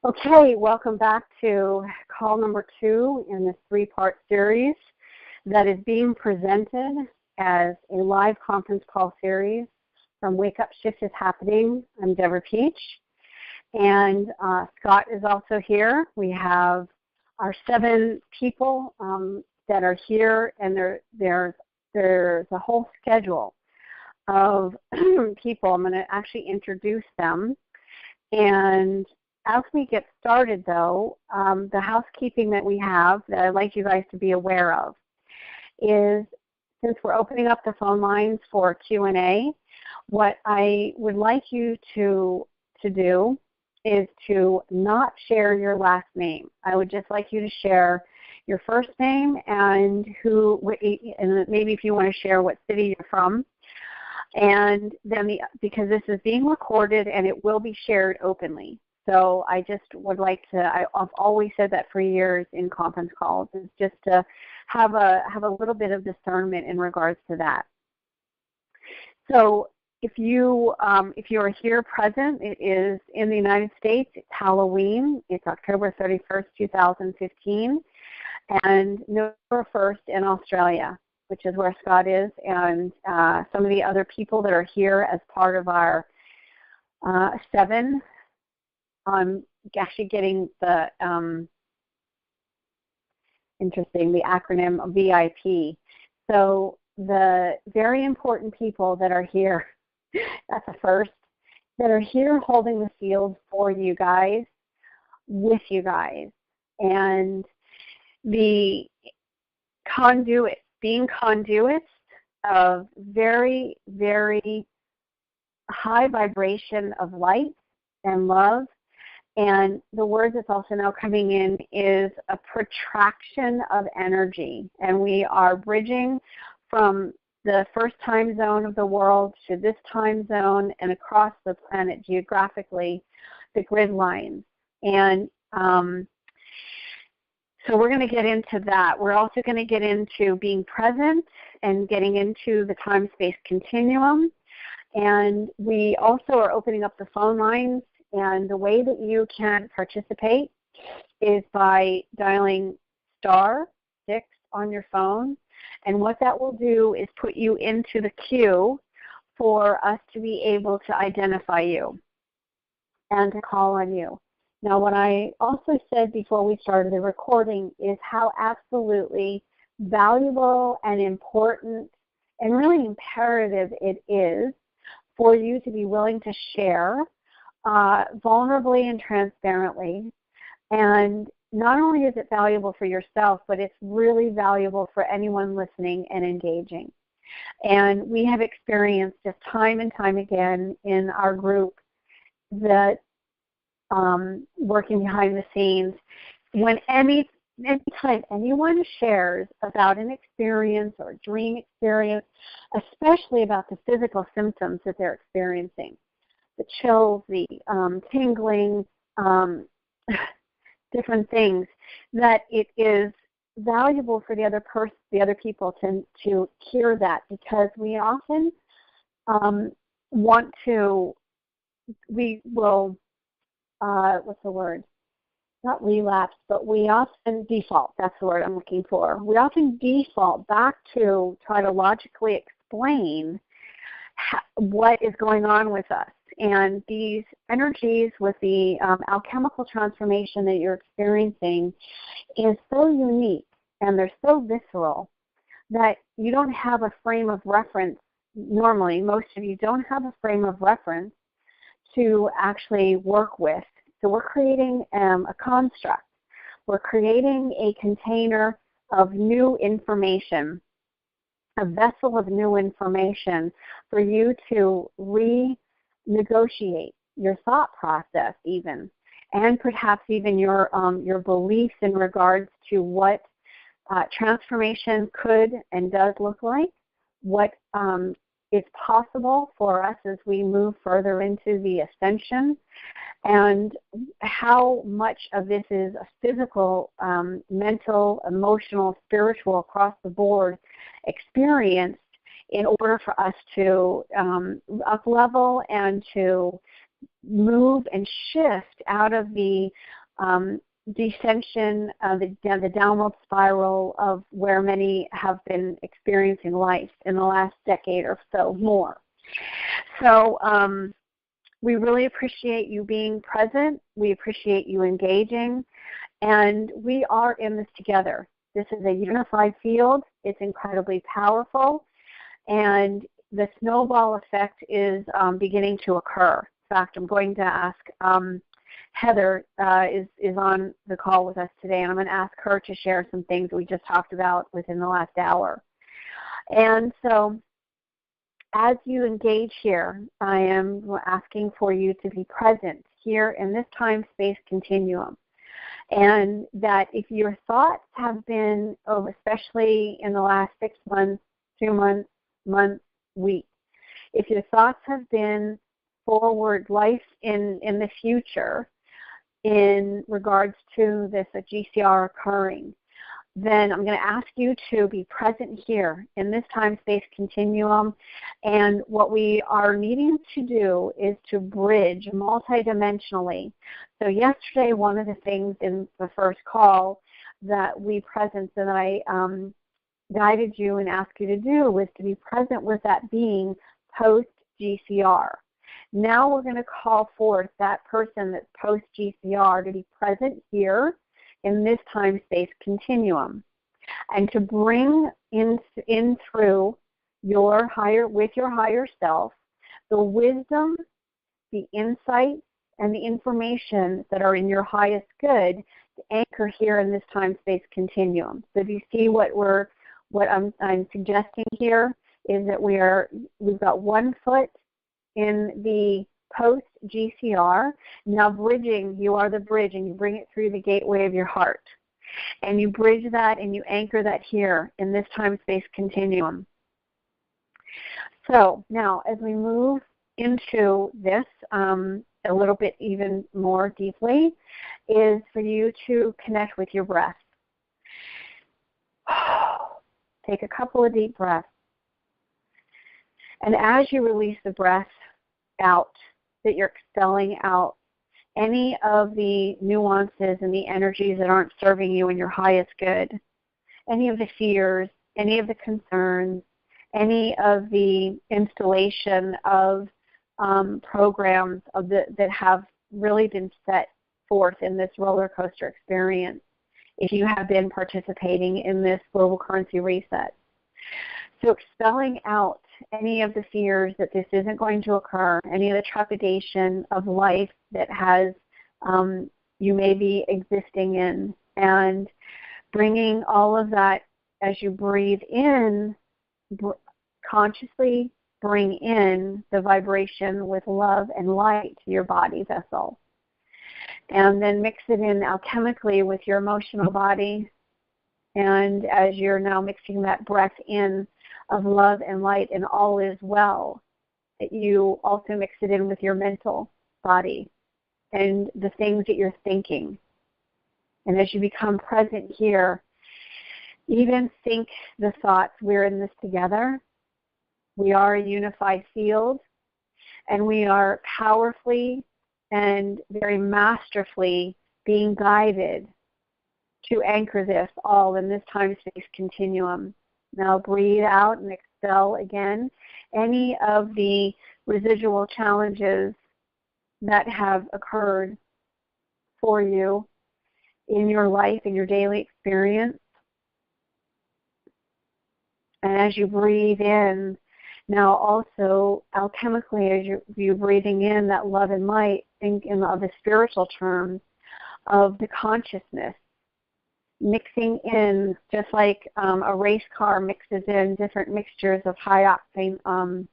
Okay, welcome back to call number 2 in this 3-part series that is being presented as a live conference call series from Wake Up Shift is Happening. I'm Deborah Peach, and Scott is also here. We have our 7 people that are here, and there's a whole schedule of people. I'm going to actually introduce them. And as we get started, though, the housekeeping that we have that I'd like you guys to be aware of is, since we're opening up the phone lines for Q&A, what I would like you to do is to not share your last name. I would just like you to share your first name and and maybe if you want to share what city you're from. And then because this is being recorded and it will be shared openly. So I just would like to, I've always said that for years in conference calls, is just to have a little bit of discernment in regards to that. So if you are here present, it is in the United States, it's Halloween, it's October 31st, 2015, and November 1st in Australia, which is where Scott is, and some of the other people that are here as part of our 7. I'm actually getting the the acronym VIP. So the very important people that are here, that's the first, that are here holding the field for you guys, with you guys, and the conduits, being conduits of very, very high vibration of light and love. And the word that's also now coming in is a protraction of energy. And we are bridging from the first time zone of the world to this time zone and across the planet geographically, the grid lines. And so we're going to get into that. We're also going to get into being present and getting into the time-space continuum. And we also are opening up the phone lines. And the way that you can participate is by dialing *6 on your phone. And what that will do is put you into the queue for us to be able to identify you and to call on you. Now, what I also said before we started the recording is how absolutely valuable and important and really imperative it is for you to be willing to share vulnerably and transparently. And not only is it valuable for yourself, but it's really valuable for anyone listening and engaging. And we have experienced just time and time again in our group that working behind the scenes, when anytime anyone shares about an experience or a dream experience, especially about the physical symptoms that they're experiencing, the chills, the tingling, different things, that it is valuable for the other people to hear that, because we often we will, what's the word? Not relapse, but we often default. That's the word I'm looking for. We often default back to try to logically explain what is going on with us. And these energies with the alchemical transformation that you're experiencing is so unique, and they're so visceral that you don't have a frame of reference. Normally, most of you don't have a frame of reference to actually work with. So we're creating a construct. We're creating a container of new information, a vessel of new information for you to renegotiate your thought process even, and perhaps even your beliefs in regards to what transformation could and does look like, what is possible for us as we move further into the ascension, and how much of this is a physical, mental, emotional, spiritual, across the board experience in order for us to up-level and to move and shift out of the descension, the downward spiral of where many have been experiencing life in the last decade or so more. So we really appreciate you being present. We appreciate you engaging. And we are in this together. This is a unified field. It's incredibly powerful. And the snowball effect is beginning to occur. In fact, I'm going to ask Heather is on the call with us today, and I'm going to ask her to share some things we just talked about within the last hour. And so as you engage here, I am asking for you to be present here in this time-space continuum. And that if your thoughts have been, especially in the last 6 months, 2 months, week, if your thoughts have been forward life in the future in regards to this GCR occurring, then I'm going to ask you to be present here in this time-space continuum. And what we are needing to do is to bridge multidimensionally. So yesterday, one of the things in the first call that we present that I guided you and asked you to do was to be present with that being post-GCR. Now we're going to call forth that person that's post-GCR to be present here in this time-space continuum, and to bring in through your higher self, the wisdom, the insight, and the information that are in your highest good to anchor here in this time-space continuum. So do you see what I'm suggesting here is that we've got one foot in the post-GCR. Now bridging, you are the bridge, and you bring it through the gateway of your heart. And you bridge that and you anchor that here in this time-space continuum. So now as we move into this a little bit even more deeply, is for you to connect with your breath. Take a couple of deep breaths. And as you release the breath out, that you're expelling out any of the nuances and the energies that aren't serving you in your highest good, any of the fears, any of the concerns, any of the installation of programs that have really been set forth in this roller coaster experience if you have been participating in this global currency reset. So expelling out any of the fears that this isn't going to occur, any of the trepidation of life that has you may be existing in, and bringing all of that as you breathe in, consciously bring in the vibration with love and light to your body vessel. And then mix it in alchemically with your emotional body. And as you're now mixing that breath in of love and light and all is well, that you also mix it in with your mental body and the things that you're thinking. And as you become present here, even think the thoughts, we're in this together. We are a unified field, and we are powerfully and very masterfully being guided to anchor this all in this time-space continuum. Now breathe out and expel again any of the residual challenges that have occurred for you in your life, in your daily experience. And as you breathe in, now also alchemically, as you're breathing in that love and light, think in the spiritual terms of the consciousness, mixing in, just like a race car mixes in different mixtures of high octane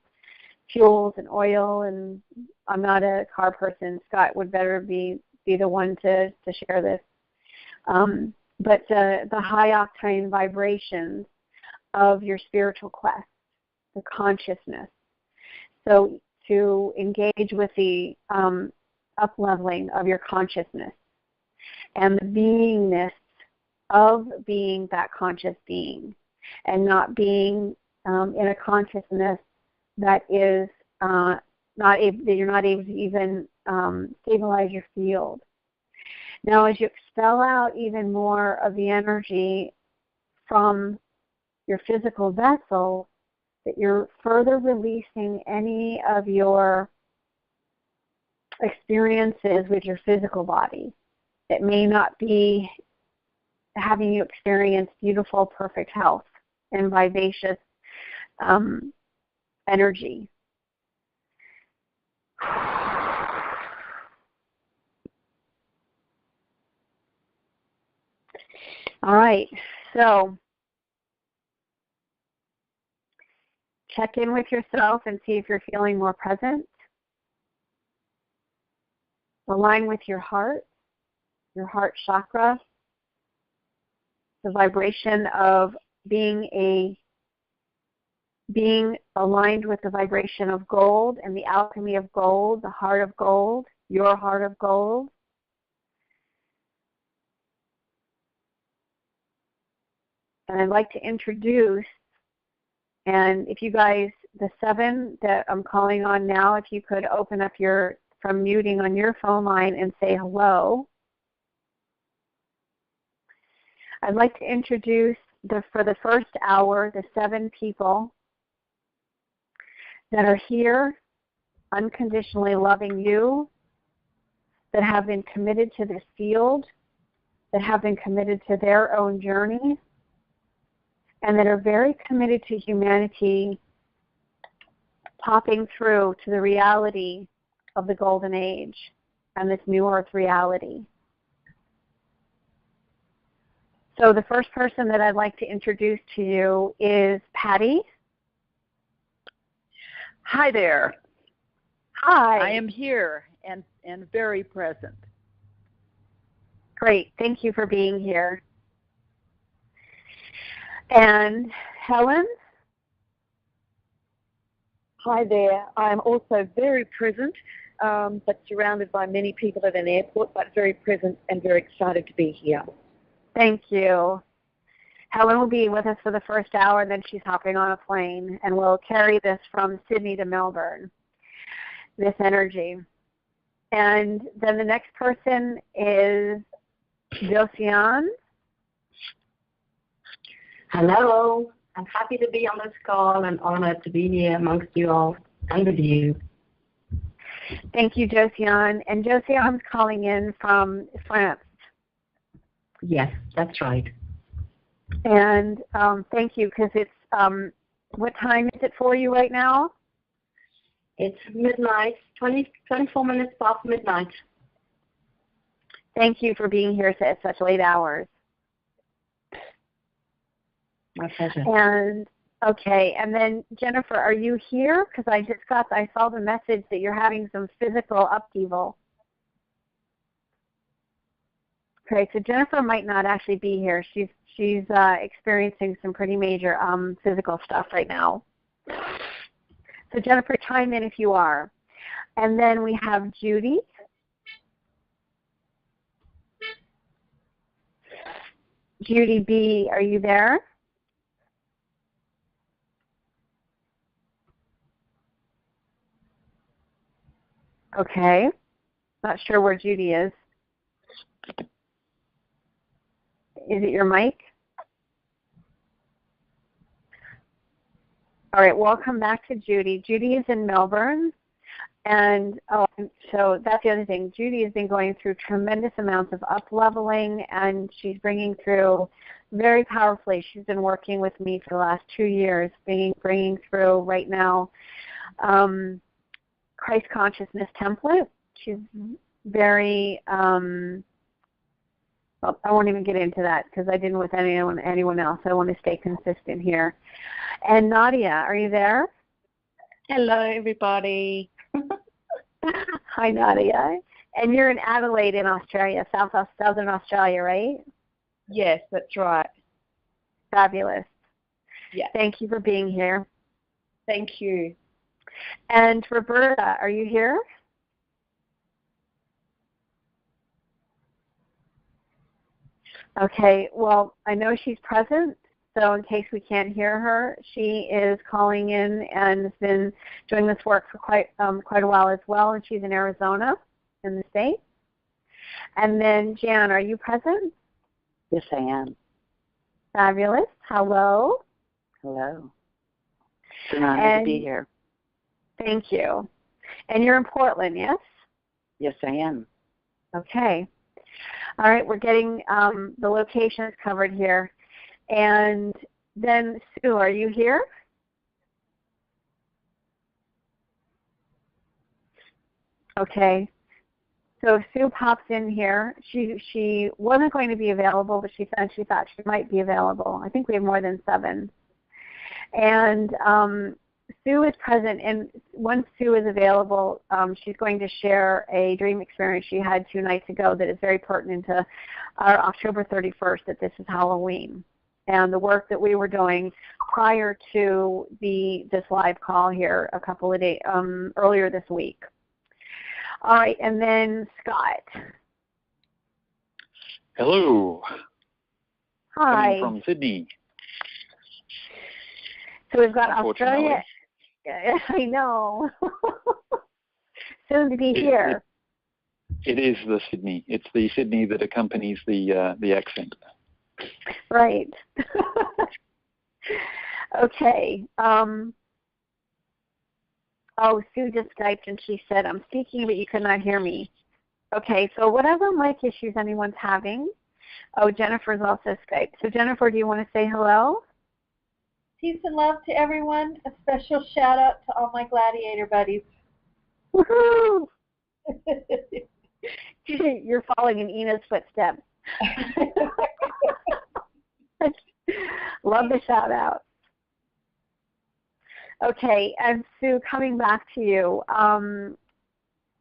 fuels and oil. And I'm not a car person. Scott would better be the one to share this. But the high octane vibrations of your spiritual quest, the consciousness. So to engage with the up-leveling of your consciousness and the beingness of being that conscious being, and not being in a consciousness that is that you're not able to even stabilize your field. Now, as you expel out even more of the energy from your physical vessel, that you're further releasing any of your experiences with your physical body that may not be having you experience beautiful, perfect health and vivacious energy. All right, so check in with yourself and see if you're feeling more present. Align with your heart chakra, the vibration of being aligned with the vibration of gold and the alchemy of gold, the heart of gold, your heart of gold. And I'd like to introduce, and if you guys, the 7 that I'm calling on now, if you could open up from muting on your phone line and say hello. I'd like to introduce, for the first hour, the 7 people that are here unconditionally loving you, that have been committed to this field, that have been committed to their own journey, and that are very committed to humanity popping through to the reality of the Golden Age and this New Earth reality. So the first person that I'd like to introduce to you is Patty. Hi there. Hi. I am here and very present. Great. Thank you for being here. And Helen? Hi there. I'm also very present, but surrounded by many people at an airport, but very present and very excited to be here. Thank you. Helen will be with us for the first hour, and then she's hopping on a plane, and we'll carry this from Sydney to Melbourne, this energy. And then the next person is Josiane. Hello. I'm happy to be on this call and honored to be here amongst you all and with you. Thank you, Josiane. And Josiane's calling in from France. Yes, that's right. And thank you, because it's, what time is it for you right now? It's midnight, 24 minutes past midnight. Thank you for being here at such late hours. My pleasure. And okay, and then Jennifer, are you here? Because I saw the message that you're having some physical upheaval. Okay, so Jennifer might not actually be here. She's experiencing some pretty major physical stuff right now. So Jennifer, chime in if you are. And then we have Judy. Judy B, are you there? Okay. Not sure where Judy is. Is it your mic? All right, well, I'll come back to Judy. Judy is in Melbourne. And so that's the other thing. Judy has been going through tremendous amounts of up-leveling, and she's bringing through very powerfully. She's been working with me for the last 2 years, bringing through right now Christ Consciousness template. She's very, well, I won't even get into that because I didn't with anyone else. I want to stay consistent here. And Nadia, are you there? Hello, everybody. Hi, Nadia. And you're in Adelaide in Australia, Southern Australia, right? Yes, that's right. Fabulous. Yeah. Thank you for being here. Thank you. And Roberta, are you here? Okay, well, I know she's present, So in case we can't hear her, she is calling in and has been doing this work for quite a while as well, and she's in Arizona in the state. And then Jan, are you present? Yes, I am. Fabulous. Hello. Hello. It's an honor to be here. Thank you. And you're in Portland, yes? Yes, I am. Okay. All right, we're getting the locations covered here. And then, Sue, are you here? Okay. So if Sue pops in here, she wasn't going to be available, but she said she thought she might be available. I think we have more than 7. And Sue is present, and once Sue is available, she's going to share a dream experience she had 2 nights ago that is very pertinent to our October 31st, that this is Halloween, and the work that we were doing prior to this live call here a couple of days earlier this week. All right, and then Scott. Hello. Hi. Coming from Sydney. So we've got Australia. I know. Soon to be here. It is the Sydney. It's the Sydney that accompanies the accent. Right. Okay. Oh, Sue just Skyped and she said, I'm speaking, but you could not hear me. Okay, so whatever mic issues anyone's having. Oh, Jennifer's also Skyped. So Jennifer, do you want to say hello? Peace and love to everyone. A special shout out to all my gladiator buddies. Woohoo! You're following in Ina's footsteps. Love the shout out. Okay, and Sue, coming back to you,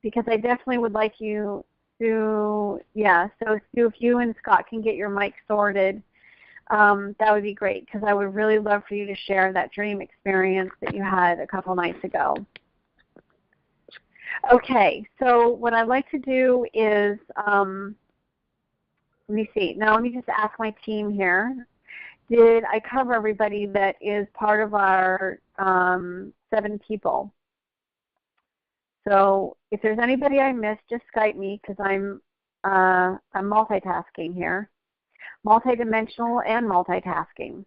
because I definitely would like you to, so Sue, if you and Scott can get your mic sorted, that would be great, because I would really love for you to share that dream experience that you had a couple nights ago. Okay, so what I'd like to do is, let me see. Now let me just ask my team here. Did I cover everybody that is part of our 7 people? So if there's anybody I missed, just Skype me, because I'm multitasking here. Multidimensional and multitasking.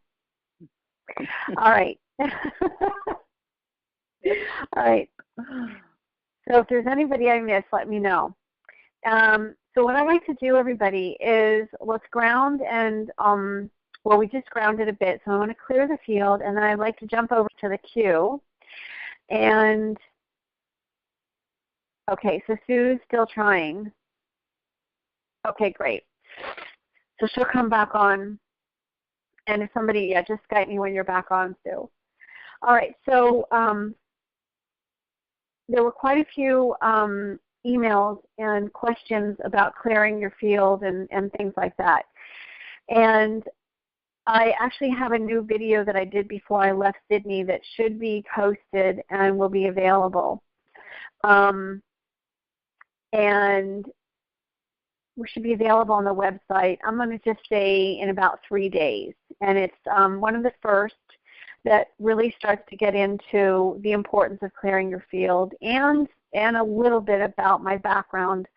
All right. All right. So if there's anybody I missed, let me know. So what I'd like to do, everybody, is let's ground and, well, we just grounded a bit, so I want to clear the field, and then I'd like to jump over to the queue. And, okay, so Sue's still trying. Okay, great. So she'll come back on. And if somebody, just Skype me when you're back on, Sue. All right, so there were quite a few emails and questions about clearing your field and things like that. And I actually have a new video that I did before I left Sydney that should be posted and will be available. And we should be available on the website. I'm going to just say in about 3 days. And it's one of the first that really starts to get into the importance of clearing your field and a little bit about my background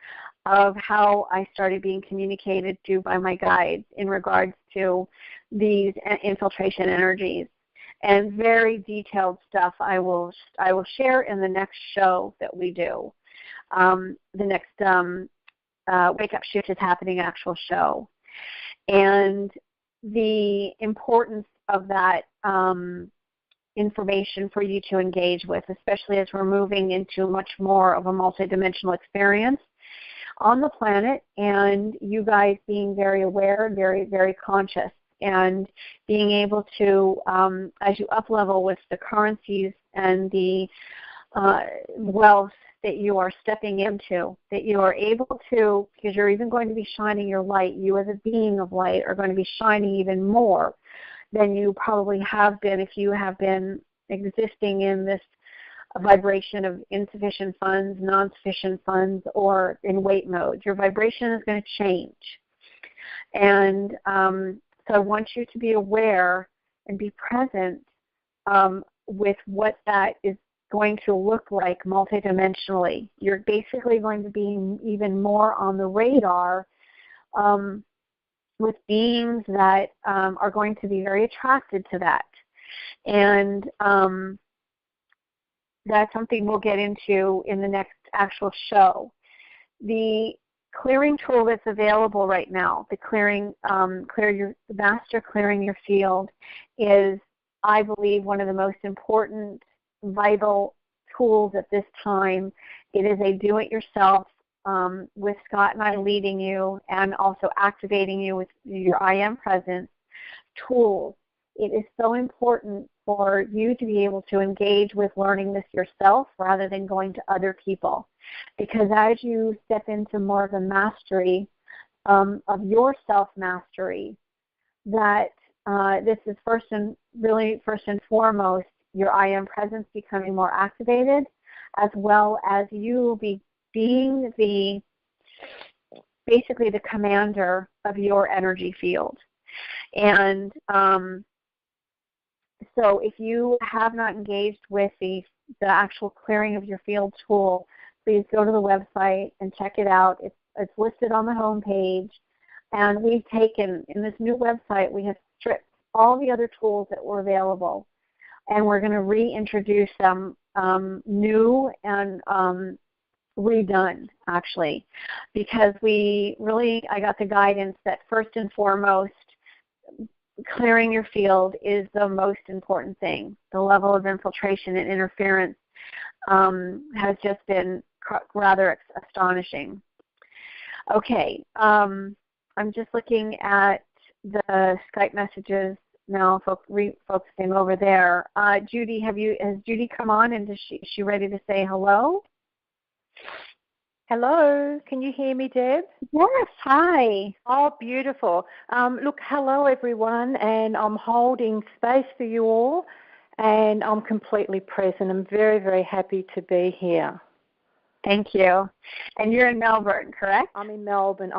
of how I started being communicated to by my guides in regards to these infiltration energies. And very detailed stuff I will share in the next show that we do. The next Wake Up Shift is Happening actual show. And the importance of that information for you to engage with, especially as we're moving into much more of a multidimensional experience on the planet, and you guys being very aware, very, very conscious, and being able to, as you up-level with the currencies and the wealth that you are stepping into, that you are able to, because you're even going to be shining your light, you as a being of light are going to be shining even more than you probably have been if you have been existing in this vibration of insufficient funds, non-sufficient funds, or in wait mode. Your vibration is going to change. And so I want you to be aware and be present with what that is going to look like multidimensionally. You're basically going to be even more on the radar with beings that are going to be very attracted to that. And that's something we'll get into in the next actual show. The clearing tool that's available right now, the master clearing your field, is, I believe, one of the most important, vital tools at this time. It is a do-it-yourself with Scott and I leading you and also activating you with your I Am Presence tools. It is so important for you to be able to engage with learning this yourself rather than going to other people. Because as you step into more of a mastery of your self-mastery, that this is first and foremost your I Am Presence becoming more activated, as well as you being basically the commander of your energy field. And so if you have not engaged with the actual clearing of your field tool, please go to the website and check it out. It's listed on the home page. And we've taken, in this new website, we have stripped all the other tools that were available. And we're going to reintroduce them new and redone, actually, because I got the guidance that first and foremost, clearing your field is the most important thing. The level of infiltration and interference has just been rather astonishing. Okay, I'm just looking at the Skype messages now, focusing over there. Judy, has Judy come on, and is she ready to say hello? Hello, can you hear me, Deb? Yes, hi. Oh, beautiful. Look, hello everyone, and I'm holding space for you all, and I'm completely present. I'm very, very happy to be here. Thank you. And you're in Melbourne, correct? I'm in Melbourne.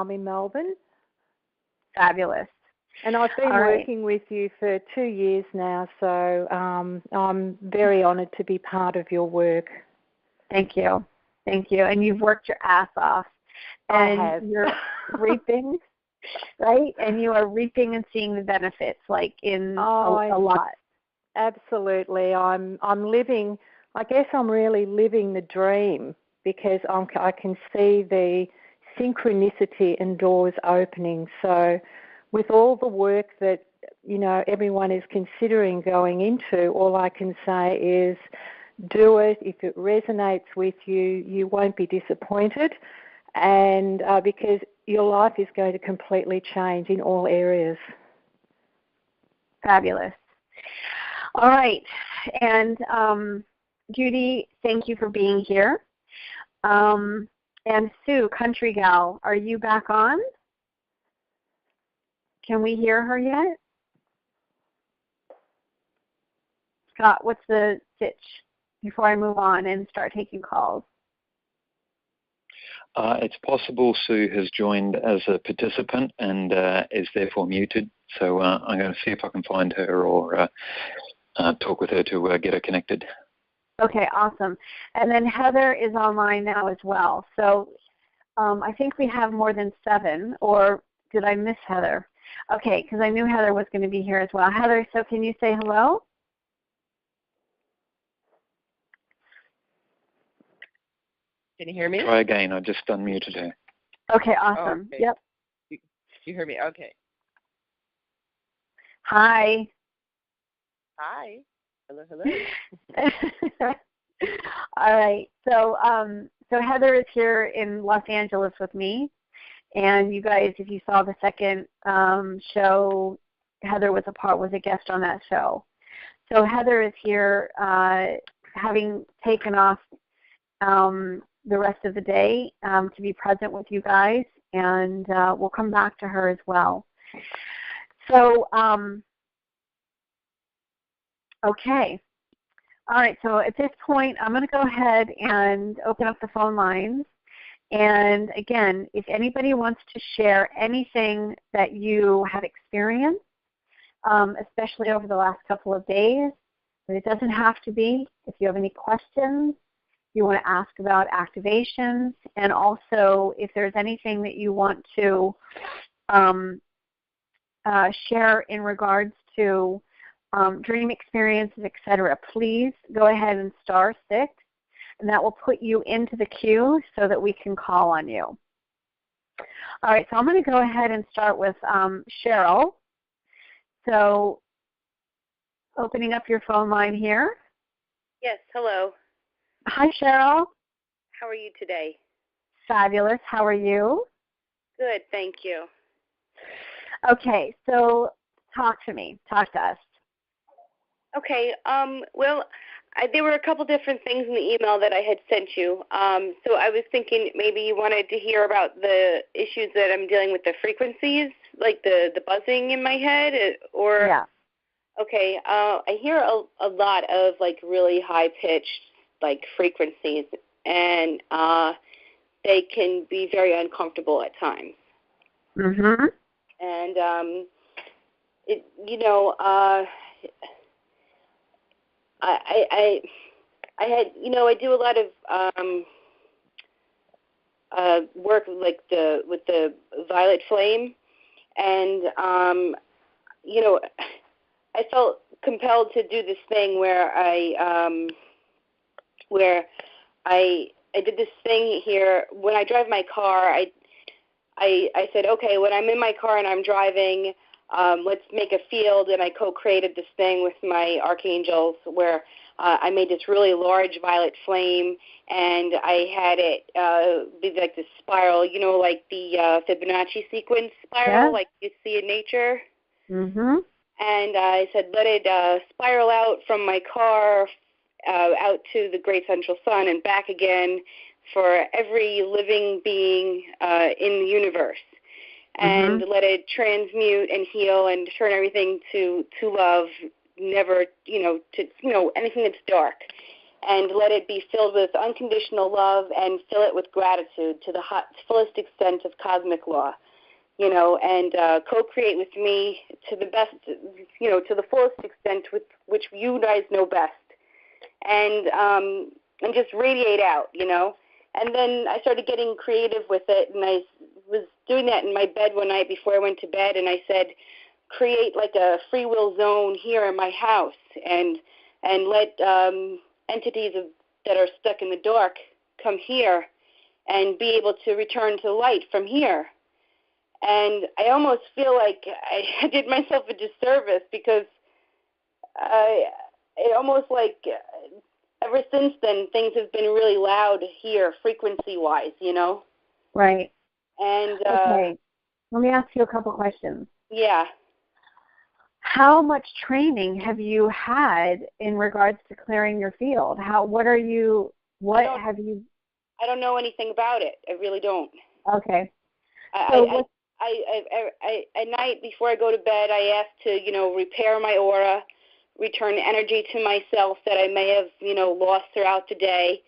Fabulous. And I've been working with you for 2 years now, so I'm very honoured to be part of your work. Thank you. Thank you. And you've worked your ass off. And I have. You're reaping, right? And you are reaping and seeing the benefits, like in a lot. Absolutely. I'm living, I guess I'm really living the dream, because I can see the synchronicity and doors opening. So with all the work that, everyone is considering going into, all I can say is do it. If it resonates with you, you won't be disappointed, and because your life is going to completely change in all areas. Fabulous. All right. And Judy, thank you for being here. And Sue, Country Gal, are you back on? Can we hear her yet? Scott, what's the sitch before I move on and start taking calls? It's possible Sue has joined as a participant and is therefore muted. So I'm going to see if I can find her or talk with her to get her connected. Okay, awesome. And then Heather is online now as well. So I think we have more than 7, or did I miss Heather? Okay, because I knew Heather was going to be here as well. Heather, so can you say hello? Can you hear me? Try again. I just unmuted her. Okay, awesome. Oh, okay. Yep. You hear me? Okay. Hi. Hi. Hello, hello. All right. So Heather is here in Los Angeles with me. And you guys, if you saw the second show, Heather was a guest on that show. So Heather is here having taken off the rest of the day to be present with you guys, and we'll come back to her as well. So, okay. All right, so at this point, I'm going to go ahead and open up the phone lines. And again, if anybody wants to share anything that you have experienced especially over the last couple of days. But it doesn't have to be. If you have any questions, you want to ask about activations, and also if there's anything that you want to share in regards to dream experiences, etc., please go ahead and *6, and that will put you into the queue so that we can call on you. All right, so I'm going to go ahead and start with Cheryl. So opening up your phone line here. Yes, hello. Hi, Cheryl. How are you today? Fabulous. How are you? Good, thank you. Okay, so talk to me. Talk to us. Okay, well, there were a couple different things in the email that I had sent you. So I was thinking maybe you wanted to hear about the issues that I'm dealing with, the frequencies, like the buzzing in my head, or... Yeah. Okay, I hear a lot of, like, really high-pitched, like, frequencies, and they can be very uncomfortable at times. Mm-hmm. And, I do a lot of work like with the violet flame, and I felt compelled to do this thing where I did this thing here when I drive my car. I said, okay, when I'm in my car and I'm driving, let's make a field, and I co-created this thing with my archangels where I made this really large violet flame, and I had it be like this spiral, like the Fibonacci sequence spiral, like you see in nature. Mm-hmm. And I said, let it spiral out from my car out to the great central sun and back again for every living being in the universe. And let it transmute and heal and turn everything to love, never, to anything that's dark. And let it be filled with unconditional love and fill it with gratitude to the fullest extent of cosmic law. And co-create with me to the best, to the fullest extent with which you guys know best, and just radiate out, And then I started getting creative with it, and I was doing that in my bed one night before I went to bed, and I said, create like a free will zone here in my house, and let entities that are stuck in the dark come here and be able to return to light from here. And I almost feel like I did myself a disservice because it almost like ever since then things have been really loud here, frequency-wise, Right. And okay. Let me ask you a couple questions. Yeah. How much training have you had in regards to clearing your field? I don't know anything about it. I really don't. Okay. At night before I go to bed, I ask to, repair my aura, return energy to myself that I may have, lost throughout the day,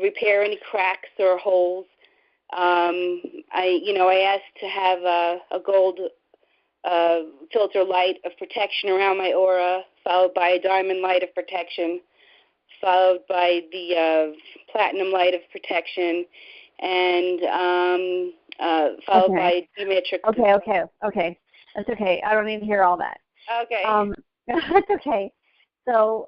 repair any cracks or holes. I ask to have a gold filter light of protection around my aura, followed by a diamond light of protection, followed by the platinum light of protection, and followed by geometric. Okay. That's okay. I don't need to hear all that. Okay. That's okay. So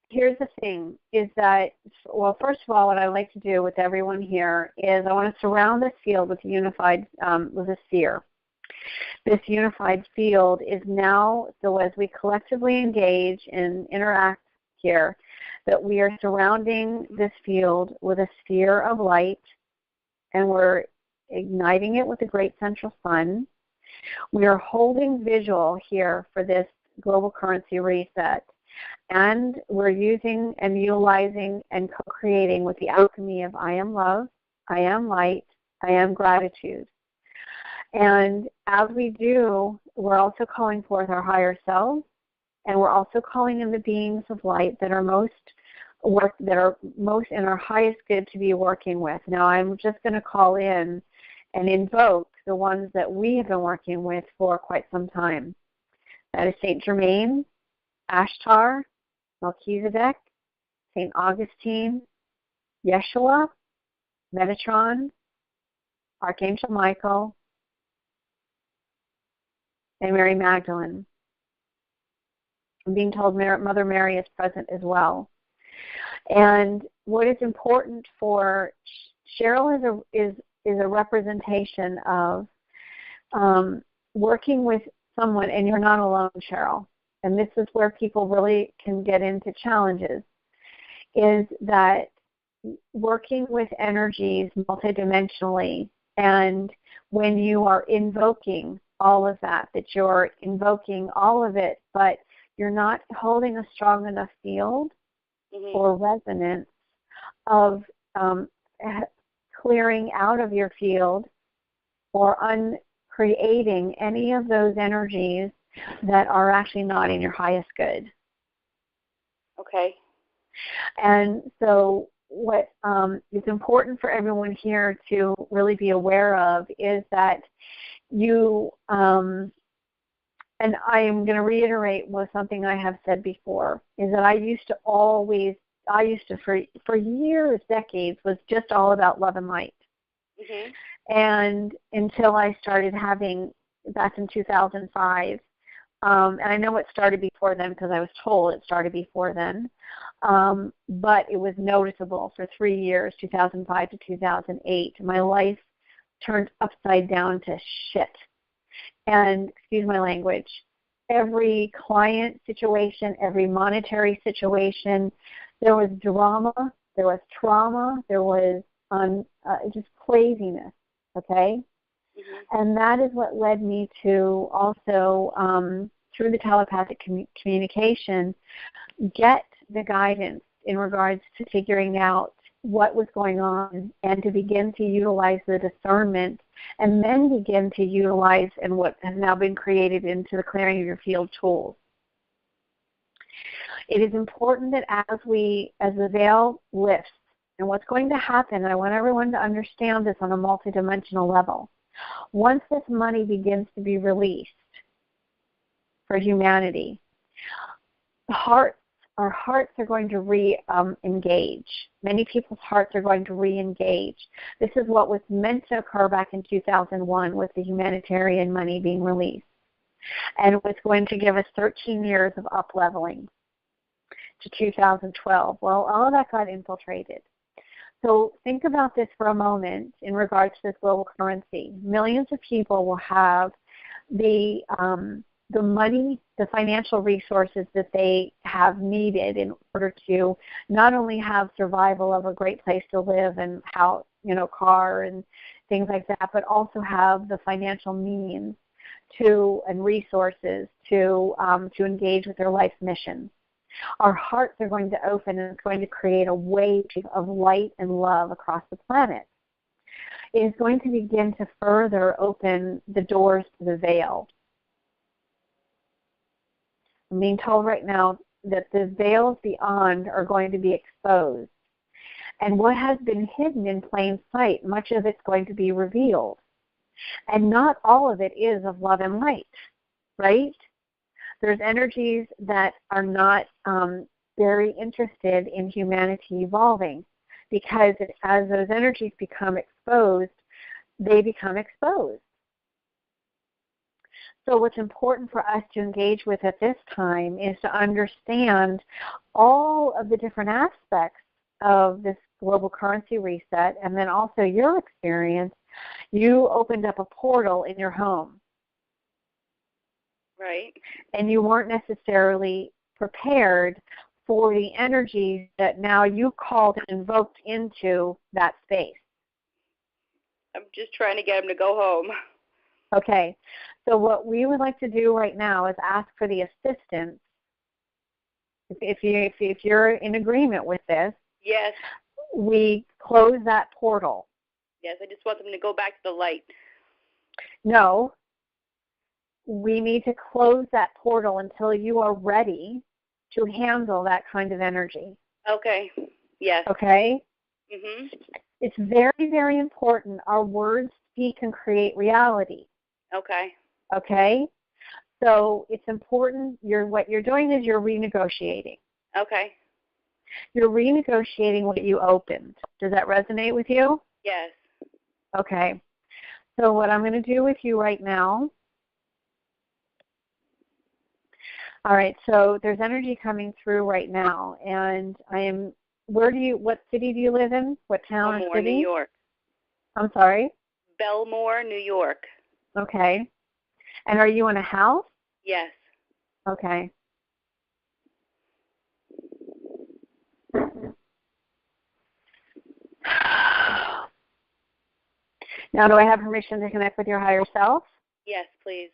here's the thing, is that, well, first of all, what I like to do with everyone here is I want to surround this field with with a sphere. This unified field is now, so as we collectively engage and interact here, that we are surrounding this field with a sphere of light, and we're igniting it with the great central sun. We are holding visual here for this global currency reset, and we're using and utilizing and co-creating with the alchemy of I am love, I am light, I am gratitude. And as we do, we're also calling forth our higher selves, and we're also calling in the beings of light that are most in our highest good to be working with. Now, I'm just going to call in and invoke the ones that we have been working with for quite some time. That is Saint Germain, Ashtar, Melchizedek, Saint Augustine, Yeshua, Metatron, Archangel Michael, and Mary Magdalene. I'm being told Mother Mary is present as well. And what is important for Cheryl is a representation of working with someone, and you're not alone, Cheryl. And this is where people really can get into challenges, is that working with energies multidimensionally, and when you are invoking all of that you're invoking all of it, but you're not holding a strong enough field or resonance of clearing out of your field or uncreating any of those energies that are actually not in your highest good. Okay. And so what is important for everyone here to really be aware of is that you, and I am going to reiterate something I have said before, is that I used to for years, decades, was just all about love and light. And until I started having, back in 2005, and I know it started before then because I was told it started before then, but it was noticeable for 3 years, 2005 to 2008. My life turned upside down to shit. And, excuse my language, every client situation, every monetary situation, there was drama, there was trauma, there was just craziness, okay? And that is what led me to also, through the telepathic communication, get the guidance in regards to figuring out what was going on and to begin to utilize the discernment and then begin to utilize and what has now been created into the clearing of your field tools. It is important that as the veil lifts, and what's going to happen, and I want everyone to understand this on a multidimensional level, once this money begins to be released for humanity, our hearts are going to re-engage. Many people's hearts are going to re-engage. This is what was meant to occur back in 2001 with the humanitarian money being released. And it was going to give us 13 years of up-leveling to 2012. Well, all of that got infiltrated. So think about this for a moment in regards to this global currency. Millions of people will have the money, the financial resources that they have needed in order to not only have survival of a great place to live and house, car and things like that, but also have the financial means and resources to engage with their life's mission. Our hearts are going to open, and it's going to create a wave of light and love across the planet. It is going to begin to further open the doors to the veil. I'm being told right now that the veils beyond are going to be exposed. And what has been hidden in plain sight, much of it's going to be revealed. And not all of it is of love and light, right? There's energies that are not very interested in humanity evolving, because as those energies become exposed, they become exposed. So what's important for us to engage with at this time is to understand all of the different aspects of this global currency reset, and then also your experience. You opened up a portal in your home. Right. And you weren't necessarily prepared for the energies that now you called and invoked into that space. I'm just trying to get him to go home. Okay. So what we would like to do right now is ask for the assistance. If you're in agreement with this, yes, we close that portal. Yes, I just want them to go back to the light. No. We need to close that portal until you are ready to handle that kind of energy. Okay. Yes. Okay? Mhm. It's very, very important. Our words speak and create reality. Okay. Okay? So it's important, what you're doing is you're renegotiating. Okay. You're renegotiating what you opened. Does that resonate with you? Yes. Okay. So what I'm going to do with you right now, all right, so there's energy coming through right now, and what city do you live in? What town or Belmore, city? New York. I'm sorry? Belmore, New York. Okay. And are you in a house? Yes. Okay. Now, do I have permission to connect with your higher self? Yes, please.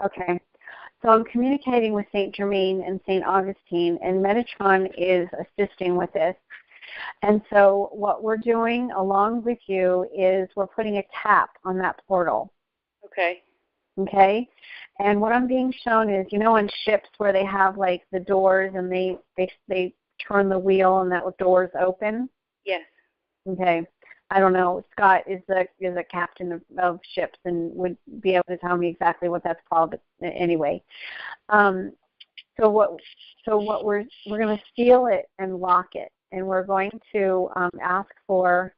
Okay. So I'm communicating with St. Germain and St. Augustine, and Metatron is assisting with this. And so what we're doing along with you is we're putting a tap on that portal. Okay. Okay? And what I'm being shown is, on ships where they have like the doors and they turn the wheel and that doors open? Yes. Okay. I don't know. Scott is a captain of ships and would be able to tell me exactly what that's called. But anyway, so what we're going to seal it and lock it, and we're going to ask for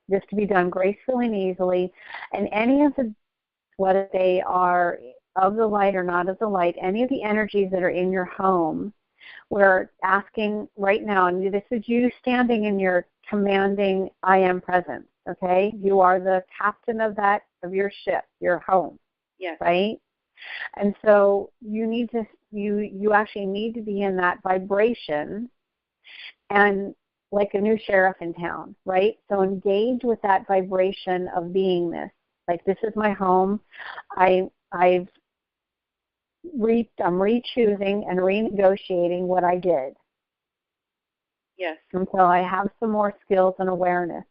this to be done gracefully and easily, and any of the, whether they are of the light or not of the light, any of the energies that are in your home. We're asking right now, and this is you standing in your commanding I am presence, okay? You are the captain of your ship, your home, yes. Right? And so you actually need to be in that vibration and like a new sheriff in town, right? So engage with that vibration of beingness. Like, this is my home. I'm re-choosing and renegotiating what I did. Yes. Until I have some more skills and awareness.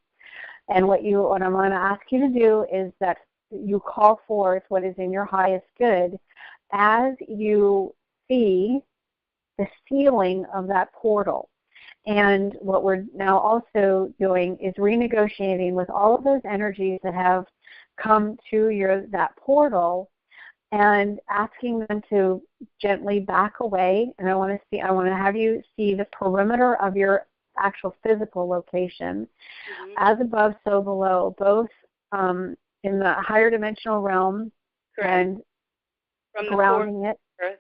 And what I'm going to ask you to do is that you call forth what is in your highest good as you see the sealing of that portal. And what we're now also doing is renegotiating with all of those energies that have come to that portal, and asking them to gently back away. And I want to have you see the perimeter of your actual physical location, as above, so below, both in the higher dimensional realm. Correct. And from the grounding core it. Earth,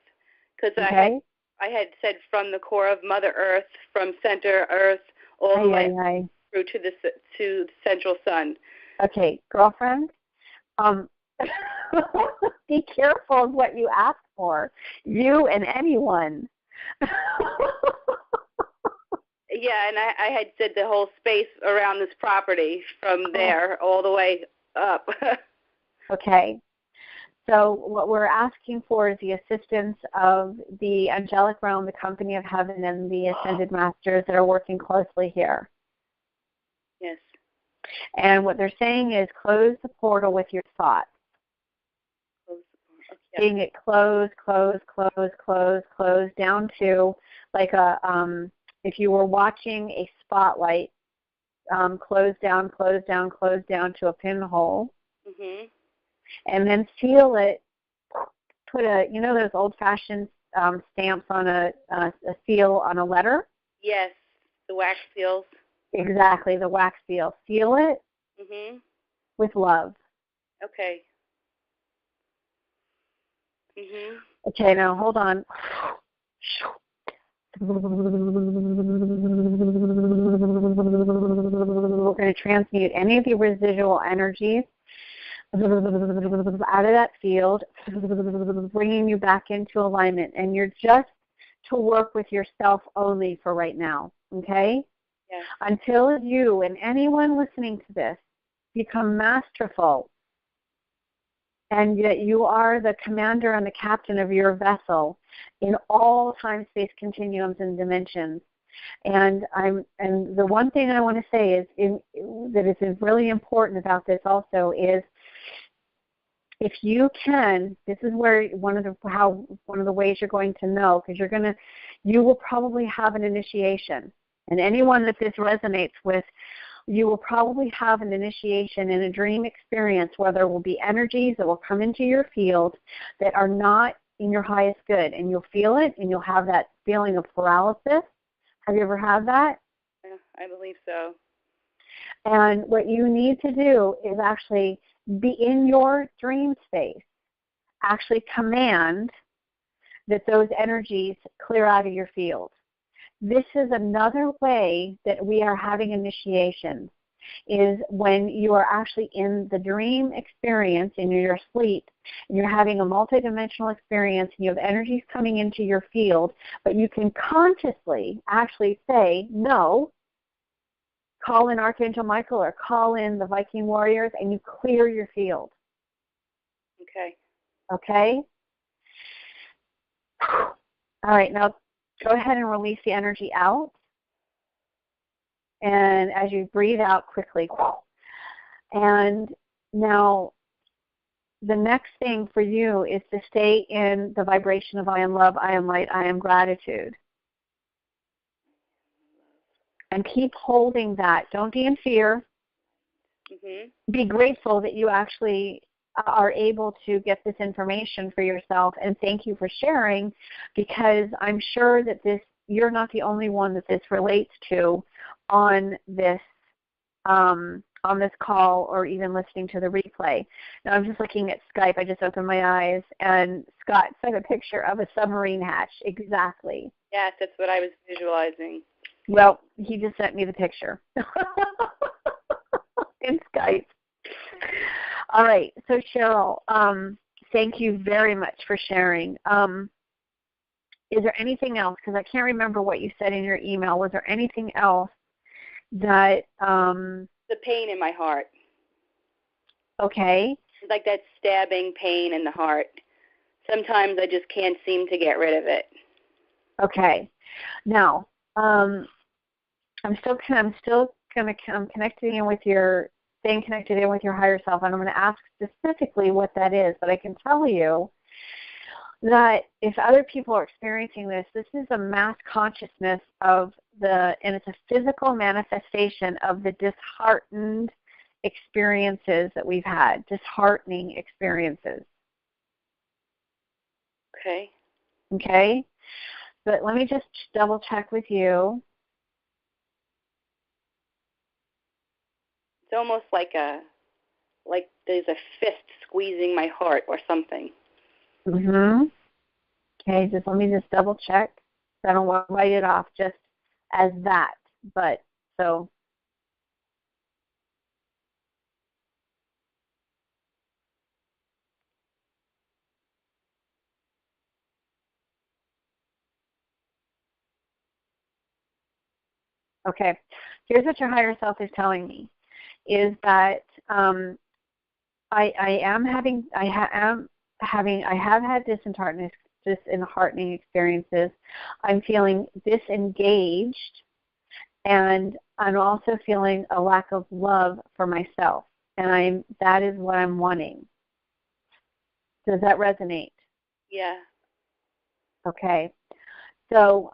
because okay. I had said from the core of Mother Earth, from center Earth, all the way through to the central sun. Okay, girlfriend. Be careful of what you ask for, you and anyone. Yeah, and I had said the whole space around this property from there all the way up. Okay. So what we're asking for is the assistance of the angelic realm, the company of heaven, and the ascended masters that are working closely here. Yes. And what they're saying is close the portal with your thoughts. Seeing it close down to like if you were watching a spotlight, close down to a pinhole, and then seal it. Put those old-fashioned stamps on a seal on a letter. Yes, the wax seals. Exactly, the wax seal. Seal it with love. Okay. Okay, now hold on. We're going to transmute any of the residual energies out of that field, bringing you back into alignment. And you're just to work with yourself only for right now, okay? Yes. Until you and anyone listening to this become masterful and that you are the commander and the captain of your vessel in all time-space continuums and dimensions. And the one thing I want to say is that is really important about this also is, if you can, this is where one of the ways you're going to know, because you will probably have an initiation, and anyone that this resonates with, you will probably have an initiation in a dream experience where there will be energies that will come into your field that are not in your highest good, and you'll feel it, and you'll have that feeling of paralysis. Have you ever had that? Yeah, I believe so. And what you need to do is actually be in your dream space, actually command that those energies clear out of your field. This is another way that we are having initiations, is when you are actually in the dream experience, in your sleep, and you're having a multidimensional experience, and you have energies coming into your field, but you can consciously actually say, no, call in Archangel Michael or call in the Viking warriors, and you clear your field. Okay. Okay? All right, now go ahead and release the energy out. And as you breathe out quickly. And now the next thing for you is to stay in the vibration of I am love, I am light, I am gratitude. And keep holding that. Don't be in fear. Mm-hmm. Be grateful that you actually are able to get this information for yourself, and thank you for sharing, because I'm sure that you're not the only one that this relates to on this call, or even listening to the replay. Now I'm just looking at Skype. I just opened my eyes, and Scott sent a picture of a submarine hatch. Exactly. Yes, that's what I was visualizing. Well, he just sent me the picture in Skype. All right, so Cheryl, thank you very much for sharing. Is there anything else? Because I can't remember what you said in your email. Was there anything else that... the pain in my heart. Okay. It's like that stabbing pain in the heart. Sometimes I just can't seem to get rid of it. Okay. Now, I'm connecting in with staying connected in with your higher self, and I'm going to ask specifically what that is. But I can tell you that if other people are experiencing this is a mass consciousness and it's a physical manifestation of the disheartened experiences that we've had, disheartening experiences. Okay. Okay? But let me just double check with you. It's almost like there's a fist squeezing my heart or something. Mm-hmm. Okay, let me just double check. I don't want to write it off just as that, but so. Okay, here's what your higher self is telling me, is that I have had disheartening experiences. I'm feeling disengaged, and I'm also feeling a lack of love for myself, and that is what I'm wanting. Does that resonate? Yeah. Okay. So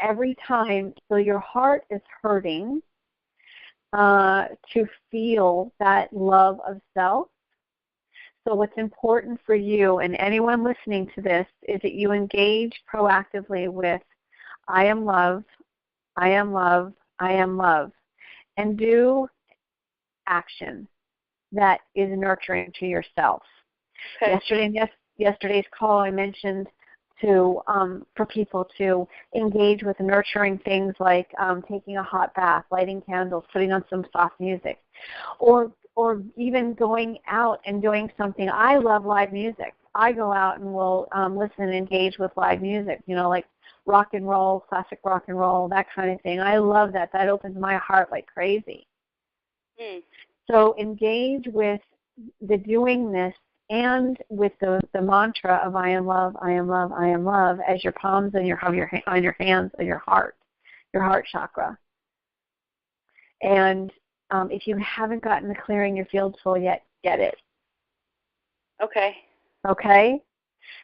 every time, so your heart is hurting to feel that love of self. So what's important for you and anyone listening to this is that you engage proactively with I am love, I am love, I am love, and do action that is nurturing to yourself. Okay. Yesterday's call, I mentioned for people to engage with nurturing things like taking a hot bath, lighting candles, putting on some soft music, or even going out and doing something. I love live music. I go out and will listen and engage with live music, like rock and roll, classic rock and roll, that kind of thing. I love that. That opens my heart like crazy. Mm. So engage with the doing this and with the mantra of I am love, I am love, I am love as your palms and on your hands and your heart chakra. And if you haven't gotten the Clearing Your Field tool yet, get it. Okay. Okay?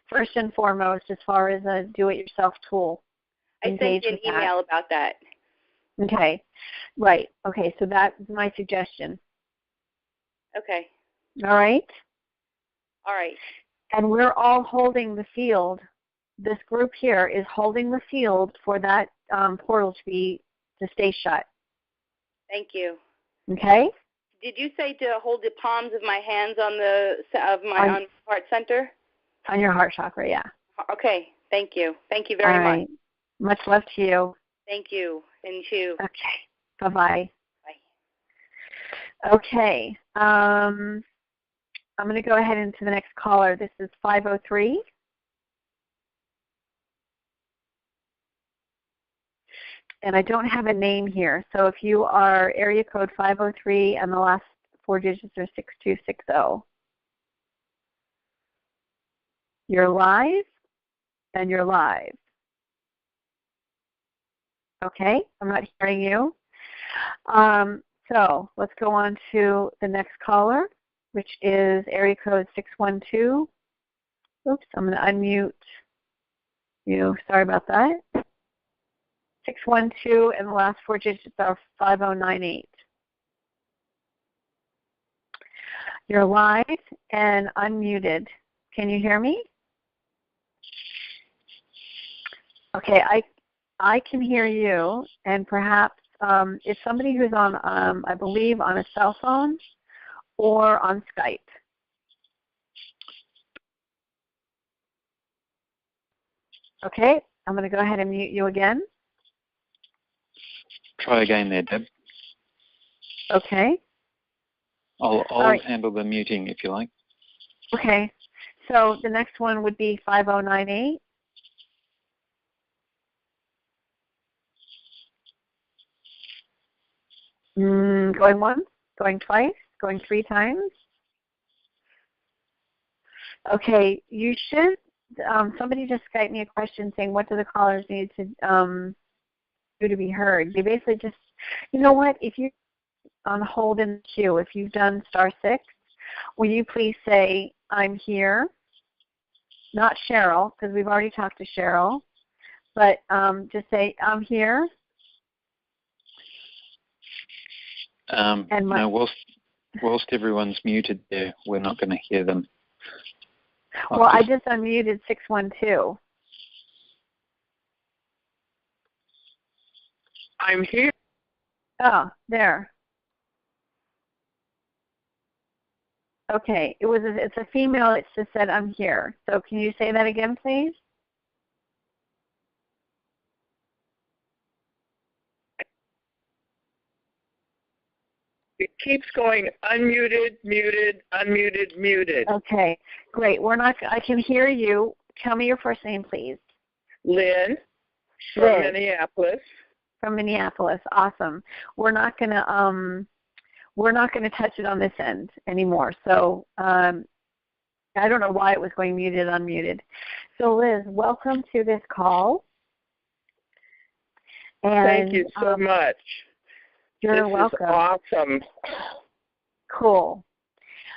First and foremost, as far as a do-it-yourself tool. I sent you an email about that. Okay. Right. Okay, so that's my suggestion. Okay. All right? All right. And we're all holding the field. This group here is holding the field for that portal to stay shut. Thank you. Okay? Did you say to hold the palms of my hands on my heart center? On your heart chakra, yeah. Okay. Thank you. Thank you very much. Much love to you. Thank you. And to you. Okay. Bye-bye. Bye. Okay. I'm going to go ahead into the next caller. This is 503. And I don't have a name here. So if you are area code 503 and the last 4 digits are 6260. You're live and you're live. Okay, I'm not hearing you. So let's go on to the next caller, which is area code 612. Oops, I'm going to unmute you. Sorry about that. 612 and the last 4 digits are 5098. You're live and unmuted. Can you hear me? Okay, I can hear you, and perhaps it's somebody who's on, I believe, on a cell phone or on Skype. Okay, I'm going to go ahead and mute you again. Try again there, Deb. Okay. I'll right. handle the muting if you like. Okay, so the next one would be 5098. Going once, going twice, going 3 times. Okay, you should, somebody just Skyped me a question saying, what do the callers need to do to be heard? You basically just, you know what, if you're on hold in the queue, if you've done *6, will you please say, I'm here? Not Cheryl, because we've already talked to Cheryl, but just say, I'm here. No, whilst everyone's muted there, we're not going to hear them. Well, I just unmuted 612. I'm here. Oh, there. Okay, it's a female. It just said, I'm here. So can you say that again, please? It keeps going unmuted, muted, unmuted, muted. Okay, great. I can hear you. Tell me your first name, please. Lynn from Minneapolis. From Minneapolis. Awesome. We're not gonna touch it on this end anymore. So I don't know why it was going muted, unmuted. So Liz, welcome to this call. And, thank you so much. You're welcome. This is awesome. Cool.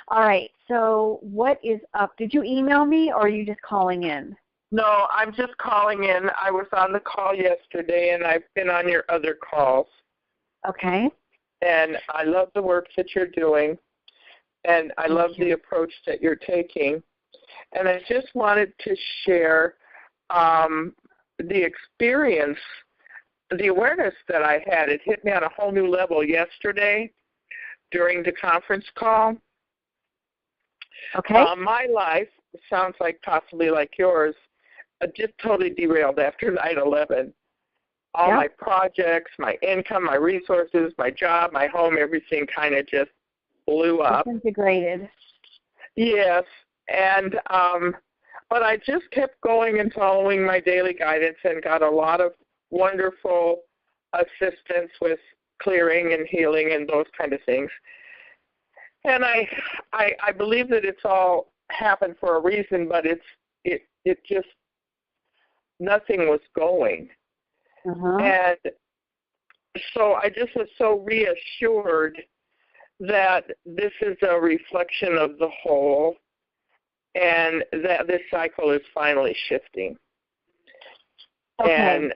All right. So what is up? Did you email me or are you just calling in? No, I'm just calling in. I was on the call yesterday, and I've been on your other calls. Okay. And I love the work that you're doing, and I love the approach that you're taking. And I just wanted to share the experience, the awareness that I had. It hit me on a whole new level yesterday during the conference call. Okay. My life sounds like possibly like yours, just totally derailed after 9/11. All my projects, my income, my resources, my job, my home, everything kind of just blew up. Disintegrated. Yes, and but I just kept going and following my daily guidance and got a lot of wonderful assistance with clearing and healing and those kind of things. And I believe that it's all happened for a reason, but it just nothing was going. And so I just was so reassured that this is a reflection of the whole and that this cycle is finally shifting. And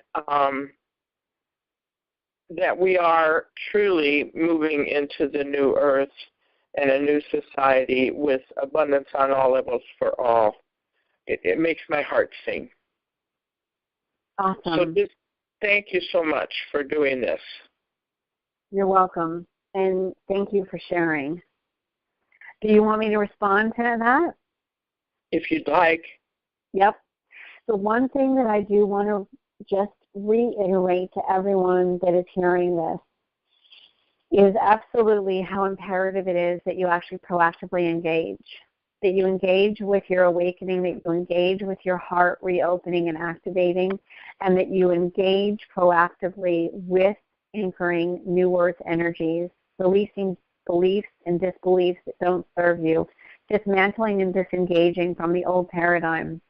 that we are truly moving into the new earth and a new society with abundance on all levels for all. It makes my heart sing. Awesome. So just thank you so much for doing this. You're welcome. And thank you for sharing. Do you want me to respond to that? If you'd like. Yep. The one thing that I do want to just reiterate to everyone that is hearing this is absolutely how imperative it is that you actually proactively engage, that you engage with your awakening, that you engage with your heart reopening and activating, and that you engage proactively with anchoring new earth energies, releasing beliefs and disbeliefs that don't serve you, dismantling and disengaging from the old paradigm.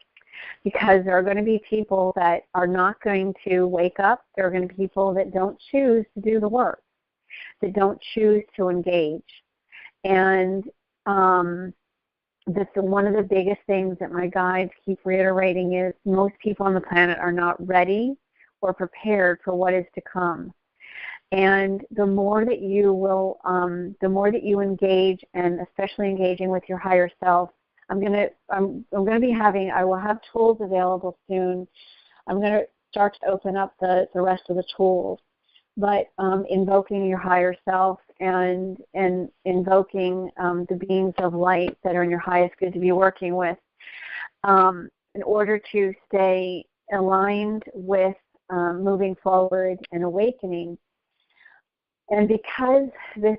Because there are going to be people that are not going to wake up. There are going to be people that don't choose to do the work, that don't choose to engage. And that's one of the biggest things that my guides keep reiterating is most people on the planet are not ready or prepared for what is to come. And the more that you will, the more that you engage, and especially engaging with your higher self, I'm going to be having, I will have tools available soon. I'm going to start to open up the rest of the tools. But invoking your higher self and invoking the beings of light that are in your highest good to be working with in order to stay aligned with moving forward and awakening. And because there's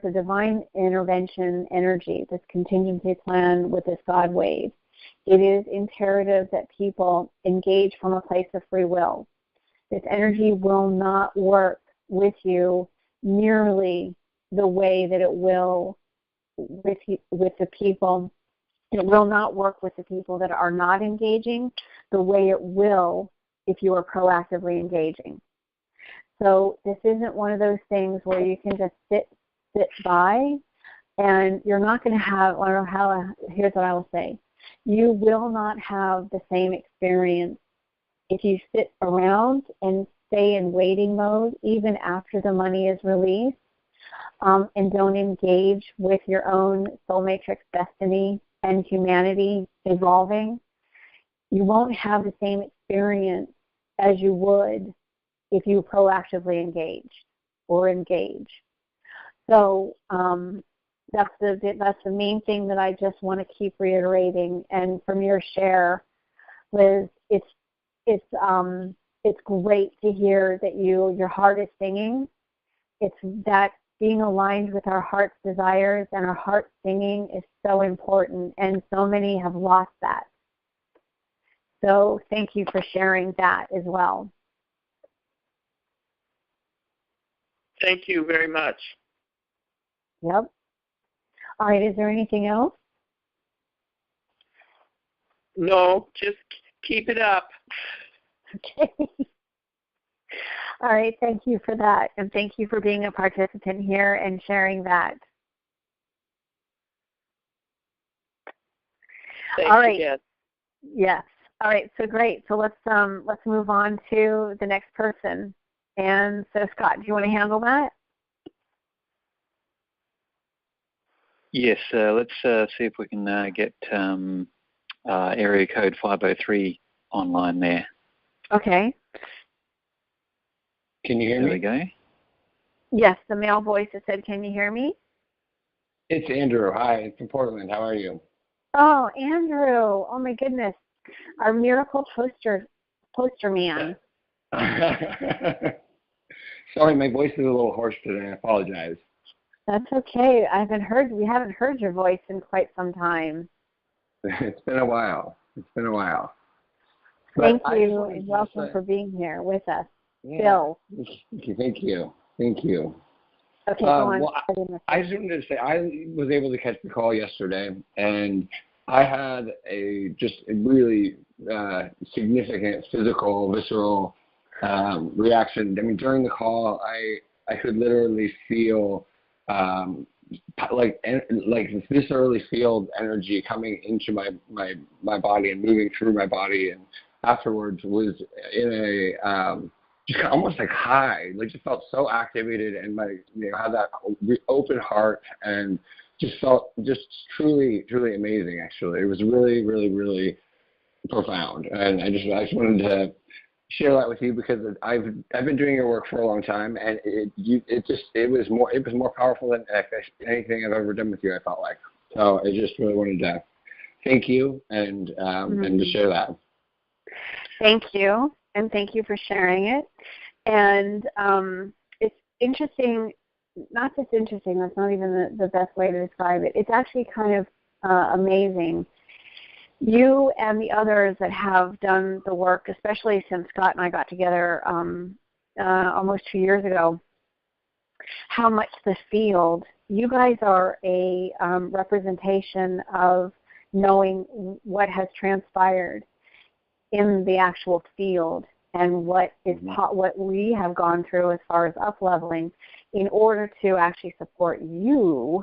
a divine intervention energy, this contingency plan with this God wave, it is imperative that people engage from a place of free will. This energy will not work with you nearly the way that it will with the people. It will not work with the people that are not engaging the way it will if you are proactively engaging. So this isn't one of those things where you can just sit by, and you're not going to have, here's what I will say. You will not have the same experience if you sit around and stay in waiting mode even after the money is released, and don't engage with your own soul matrix destiny and humanity evolving. You won't have the same experience as you would if you proactively engage. So that's the main thing that I just want to keep reiterating. And from your share, Liz, it's great to hear that your heart is singing. It's that being aligned with our heart's desires and our heart singing is so important, and so many have lost that. So thank you for sharing that as well. Thank you very much. Yep. All right, is there anything else? No, just keep it up. Okay. All right, thank you for that, and thank you for being a participant here and sharing that. Thanks all right. Again. Yes. All right, so great. So let's move on to the next person. And so, Scott, do you want to handle that? Yes, let's see if we can get area code 503 online there. Okay. Can you hear me? There we go. Yes, the male voice that said, "Can you hear me?" It's Andrew. Hi, it's from Portland. How are you? Oh, Andrew. Oh, my goodness. Our miracle poster man. Sorry, my voice is a little hoarse today. I apologize. That's okay. We haven't heard your voice in quite some time. It's been a while. Thank you, and welcome for being here with us. Yeah. Bill. Thank you. Okay, go on. Well, I just wanted to say I was able to catch the call yesterday, and I had a really significant physical, visceral reaction. I mean, during the call, I could literally feel like this viscerally feel energy coming into my body and moving through my body, and afterwards was in a just almost like high, like just felt so activated, and had that open heart, and just felt just truly amazing. Actually, it was really profound, and I just wanted to share that with you because I've been doing your work for a long time, and it was more powerful than anything I've ever done with you. I felt like, so I just really wanted to thank you and to share that. Thank you, and thank you for sharing it. And it's interesting, not just interesting. That's not even the best way to describe it. It's actually kind of amazing. You and the others that have done the work, especially since Scott and I got together almost 2 years ago, how much the field, you guys are a representation of knowing what has transpired in the actual field and what we have gone through as far as up-leveling in order to actually support you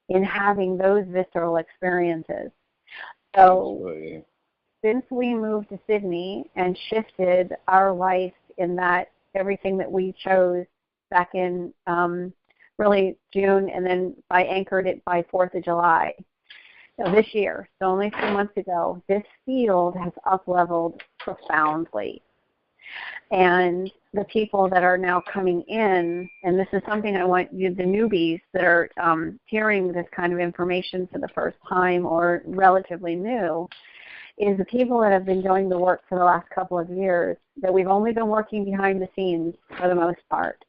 in having those visceral experiences. So since we moved to Sydney and shifted our life in that everything that we chose back in really June, and then I anchored it by 4th of July this year, so only 2 months ago, this field has up-leveled profoundly. And the people that are now coming in, and this is something I want you, the newbies that are hearing this kind of information for the first time or relatively new, is the people that have been doing the work for the last couple of years, that we've only been working behind the scenes for the most part.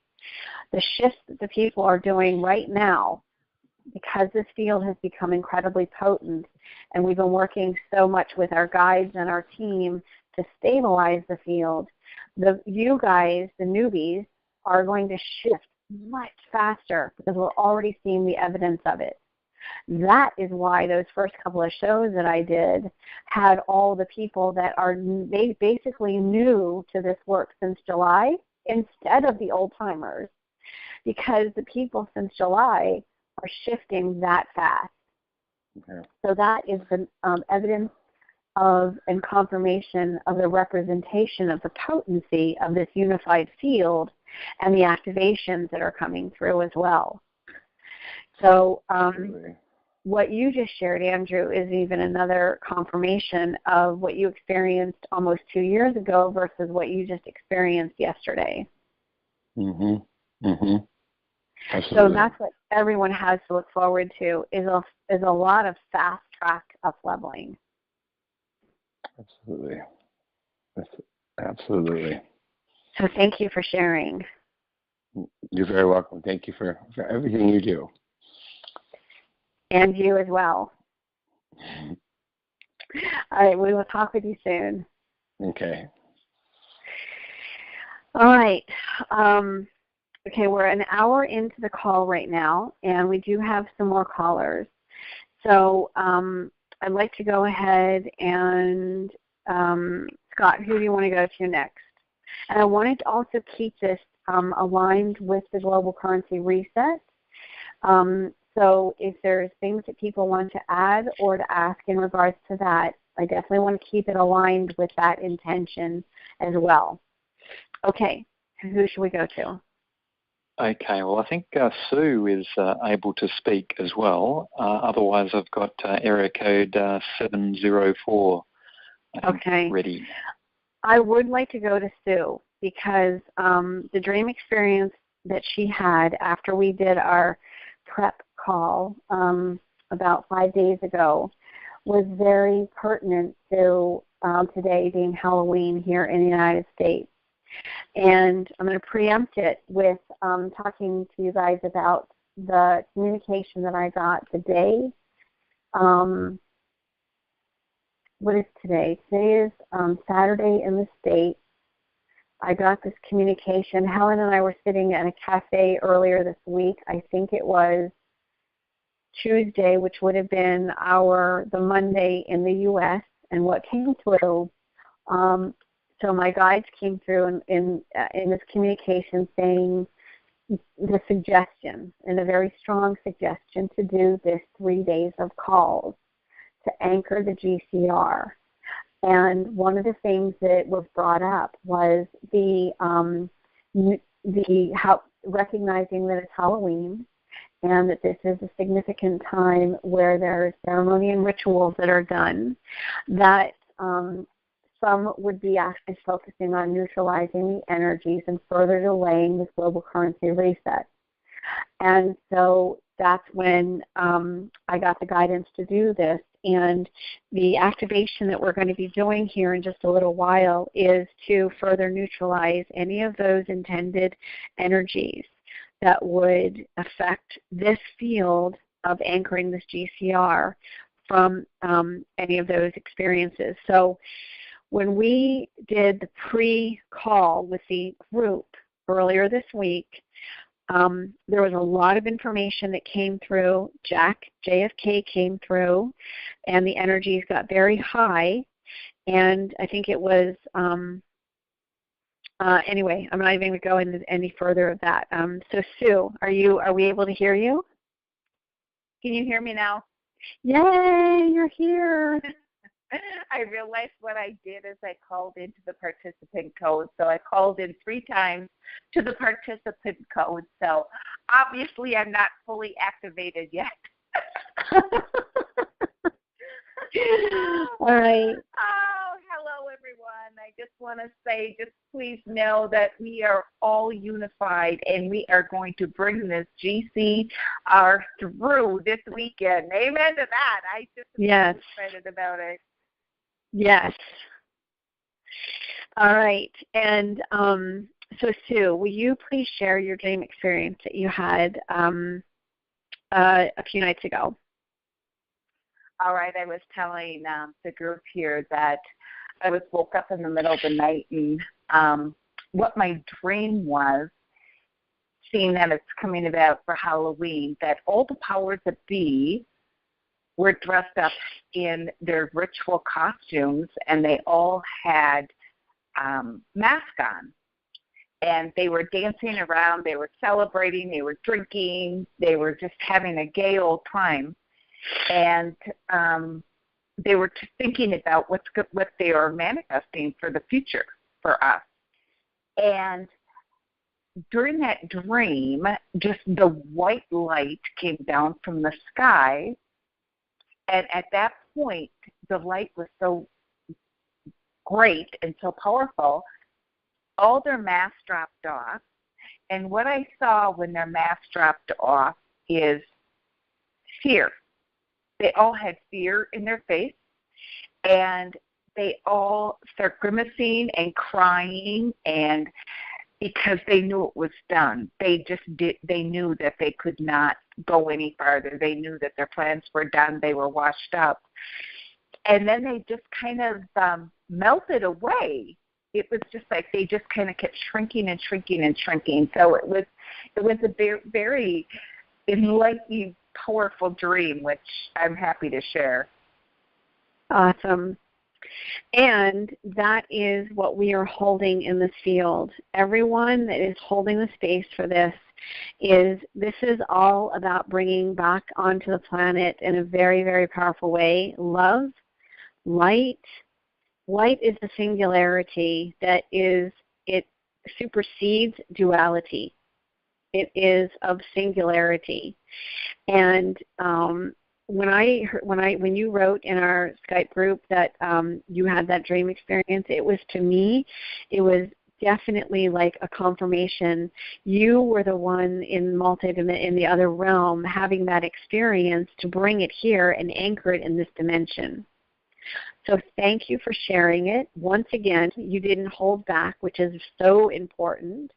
The shifts that the people are doing right now, because this field has become incredibly potent, and we've been working so much with our guides and our team to stabilize the field, you guys, the newbies, are going to shift much faster because we're already seeing the evidence of it. That is why those first couple of shows that I did had all the people that are basically new to this work since July instead of the old-timers, because the people since July are shifting that fast. Okay. So that is the evidence of and confirmation of the representation of the potency of this unified field and the activations that are coming through as well. So what you just shared, Andrew, is even another confirmation of what you experienced almost 2 years ago versus what you just experienced yesterday. Absolutely. So that's what everyone has to look forward to, is a lot of fast-track up-leveling. Absolutely. So thank you for sharing. You're very welcome. Thank you for everything you do. And you as well. All right, we will talk with you soon. Okay. All right. Okay, we're an hour into the call right now, and we do have some more callers. So I'd like to go ahead and, Scott, who do you want to go to next? And I wanted to also keep this aligned with the global currency reset. So if there's things that people want to add or to ask in regards to that, I definitely want to keep it aligned with that intention as well. Okay, who should we go to? Okay, well, I think Sue is able to speak as well. Otherwise, I've got area code 704 ready. I would like to go to Sue because the dream experience that she had after we did our prep call about 5 days ago was very pertinent to today being Halloween here in the United States. And I'm going to preempt it with talking to you guys about the communication that I got today. What is today? Today is Saturday in the States. I got this communication. Helen and I were sitting at a cafe earlier this week. I think it was Tuesday, which would have been the Monday in the U.S. And what came through, so my guides came through in this communication saying the suggestion, and a very strong suggestion, to do this 3 days of calls to anchor the GCR. And one of the things that was brought up was recognizing that it's Halloween, and that this is a significant time where there's ceremony and rituals that are done, that some would be actually focusing on neutralizing the energies and further delaying this global currency reset. And so that's when I got the guidance to do this. And the activation that we're going to be doing here in just a little while is to further neutralize any of those intended energies that would affect this field of anchoring this GCR from any of those experiences. So when we did the pre-call with the group earlier this week, there was a lot of information that came through. JFK came through, and the energies got very high. And I think it was, anyway, I'm not even going to go into any further of that. So Sue, are we able to hear you? Can you hear me now? Yay, you're here. I realized what I did is I called into the participant code. So I called in 3 times to the participant code. So obviously I'm not fully activated yet. All right. Oh, hello everyone. I just want to say, just please know that we are all unified and we are going to bring this GCR through this weekend. Amen to that. I just am excited about it. Yes. All right. And so Sue, will you please share your dream experience that you had a few nights ago? All right. I was telling the group here that I was woke up in the middle of the night, and what my dream was, seeing that it's coming about for Halloween, that all the powers that be were dressed up in their ritual costumes, and they all had masks on. And they were dancing around, they were celebrating, they were drinking, they were just having a gay old time. And they were just thinking about what they are manifesting for the future for us. And during that dream, just the white light came down from the sky. And at that point, the light was so great and so powerful, all their masks dropped off. And what I saw when their masks dropped off is fear. They all had fear in their face, and they all start grimacing and crying, and because they knew it was done. They knew that they could not go any farther. They knew that their plans were done. They were washed up. And then they just kind of melted away. It was just like they just kind of kept shrinking and shrinking and shrinking. So it was a very, very enlightening, powerful dream, which I'm happy to share. Awesome. And that is what we are holding in this field. Everyone that is holding the space for this is all about bringing back onto the planet in a very, very powerful way love, light. Light is the singularity that it supersedes duality. It is of singularity. And when you wrote in our Skype group that you had that dream experience, it was, to me, it was definitely like a confirmation. You were the one in the other realm having that experience to bring it here and anchor it in this dimension. So thank you for sharing it. Once again, you didn't hold back, which is so important.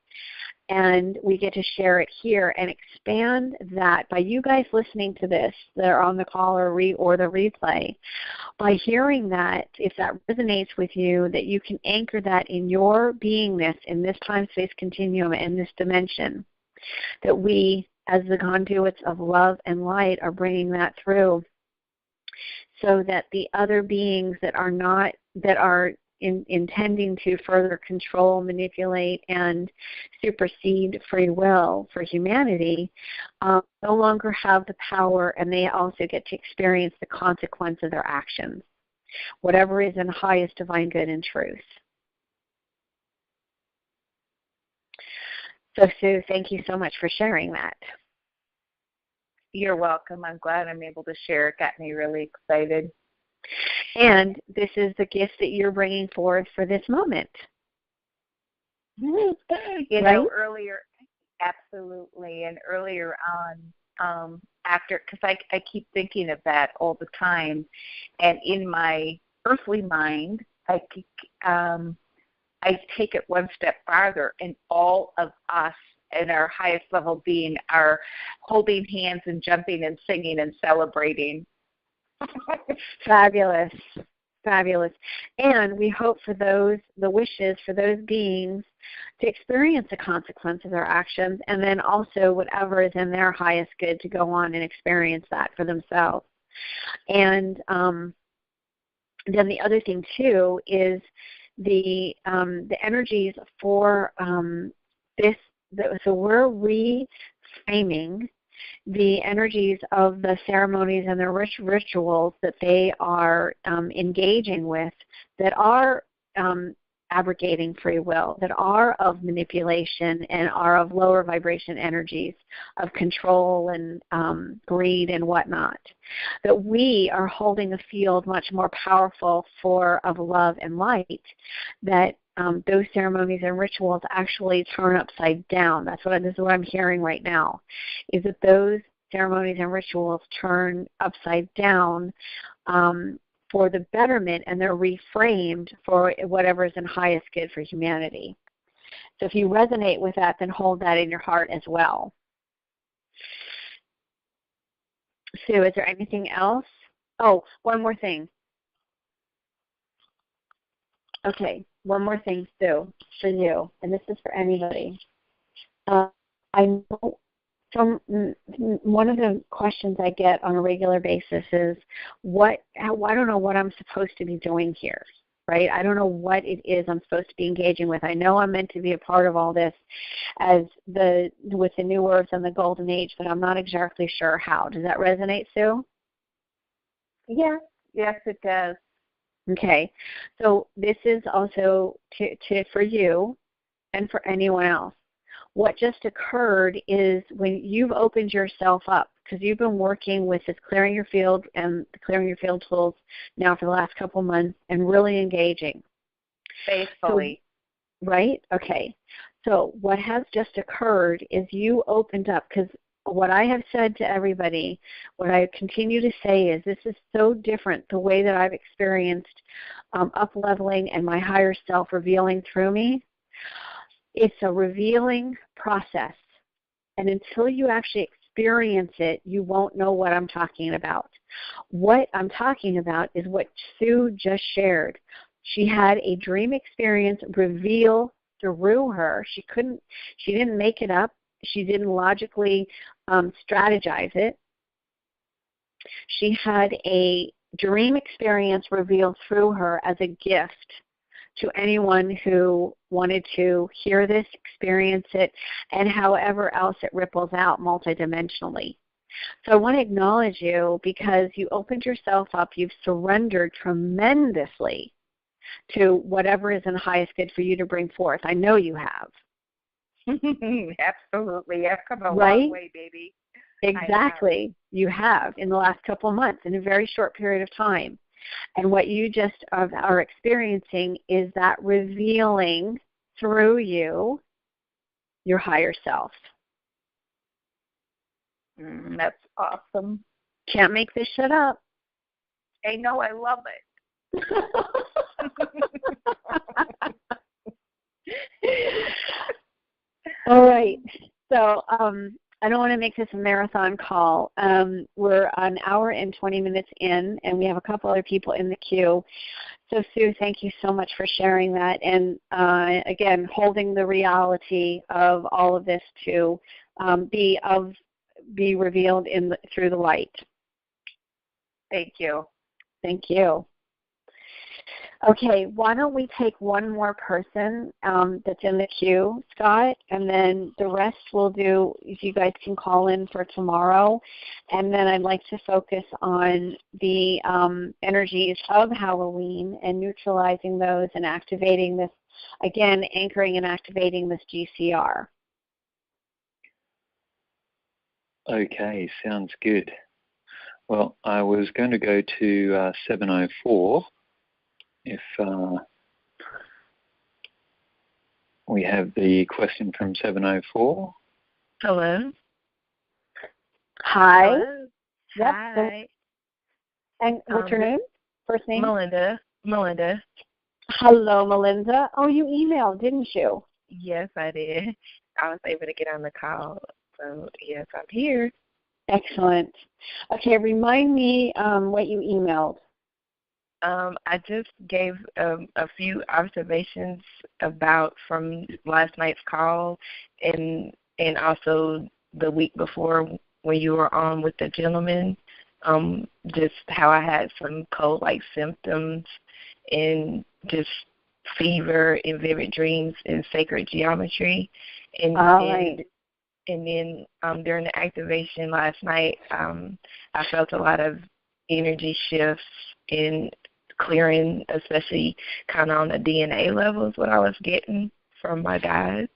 and we get to share it here and expand that by you guys listening to this that are on the call or the replay. By hearing that, if that resonates with you, that you can anchor that in your beingness, in this time-space continuum, in this dimension, that we, as the conduits of love and light, are bringing that through, so that the other beings that are intending to further control, manipulate, and supersede free will for humanity no longer have the power, and they also get to experience the consequence of their actions, whatever is in highest divine good and truth. So, Sue, thank you so much for sharing that. You're welcome. I'm glad I'm able to share. It got me really excited. And this is the gift that you're bringing forth for this moment. You right? know, earlier, absolutely, and earlier on, after, because I keep thinking of that all the time, and in my earthly mind, I take it one step farther, and all of us and our highest level being are holding hands and jumping and singing and celebrating. Fabulous. Fabulous. And we hope for the wishes for those beings to experience the consequence of their actions, and then also whatever is in their highest good to go on and experience that for themselves. And then the other thing too is the energies for this. So we're reframing the energies of the ceremonies and the rituals that they are engaging with, that are abrogating free will, that are of manipulation and are of lower vibration energies of control and greed and whatnot. That we are holding a field much more powerful of love and light, that those ceremonies and rituals actually turn upside down. This is what I'm hearing right now, is that those ceremonies and rituals turn upside down for the betterment, and they're reframed for whatever is in highest good for humanity. So if you resonate with that, then hold that in your heart as well. Sue, is there anything else? Oh, one more thing. Okay, one more thing, Sue, for you, and this is for anybody. I know from one of the questions I get on a regular basis is, I don't know what I'm supposed to be doing here, right? I don't know what it is I'm supposed to be engaging with. I know I'm meant to be a part of all this with the New Earth and the Golden Age, but I'm not exactly sure how. Does that resonate, Sue? Yes, it does. Okay, so this is also for you and for anyone else. What just occurred is when you've opened yourself up, because you've been working with this clearing your field and the clearing your field tools now for the last couple months and really engaging. Faithfully. So, right? Okay. So what has just occurred is you opened up, because what I have said to everybody, what I continue to say is this is so different, the way that I've experienced up-leveling and my higher self revealing through me. It's a revealing process. And until you actually experience it, you won't know what I'm talking about. What I'm talking about is what Sue just shared. She had a dream experience reveal through her. She didn't make it up. She didn't logically strategize it. She had a dream experience revealed through her as a gift to anyone who wanted to hear this, experience it, and however else it ripples out multidimensionally. So I want to acknowledge you because you opened yourself up. You've surrendered tremendously to whatever is in highest good for you to bring forth. I know you have. Absolutely. I've come a long way, baby. Exactly. You have in the last couple of months, in a very short period of time. And what you just are experiencing is that revealing through you your higher self. That's awesome. Can't make this shit up. I know, I love it. All right. So I don't want to make this a marathon call. We're an hour and 20 minutes in, and we have a couple other people in the queue. So, Sue, thank you so much for sharing that. And, again, holding the reality of all of this to be revealed through the light. Thank you. Thank you. Okay, why don't we take one more person that's in the queue, Scott, and then the rest we'll do, if you guys can call in for tomorrow. And then I'd like to focus on the energies of Halloween and neutralizing those and activating this, again, anchoring and activating this GCR. Okay, sounds good. Well, I was going to go to 704. If we have the question from 704. Hello. Hi. Hello. Yep. Hi. And what's your name? First name? Melinda. Hello, Melinda. Oh, you emailed, didn't you? Yes, I did. I was able to get on the call. So, yes, I'm here. Excellent. Okay, remind me what you emailed. I just gave a few observations from last night's call and also the week before when you were on with the gentleman, just how I had some cold-like symptoms and fever and vivid dreams in sacred geometry. And then during the activation last night, I felt a lot of energy shifts in clearing, especially kind of on the DNA levels, what I was getting from my guides.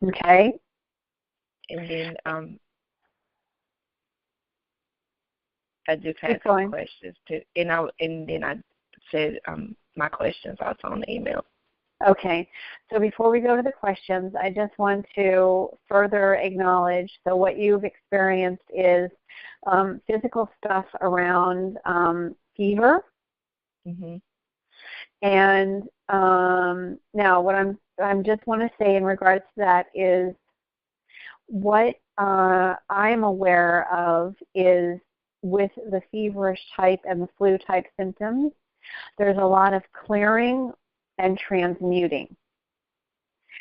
Okay. And then I just had some questions too, and then I said my questions also on the email. Okay. So before we go to the questions, I just want to further acknowledge, so what you've experienced is physical stuff around fever. Mm-hmm. And now what I'm just want to say in regards to that is what I'm aware of is with the feverish type and the flu type symptoms, there's a lot of clearing and transmuting.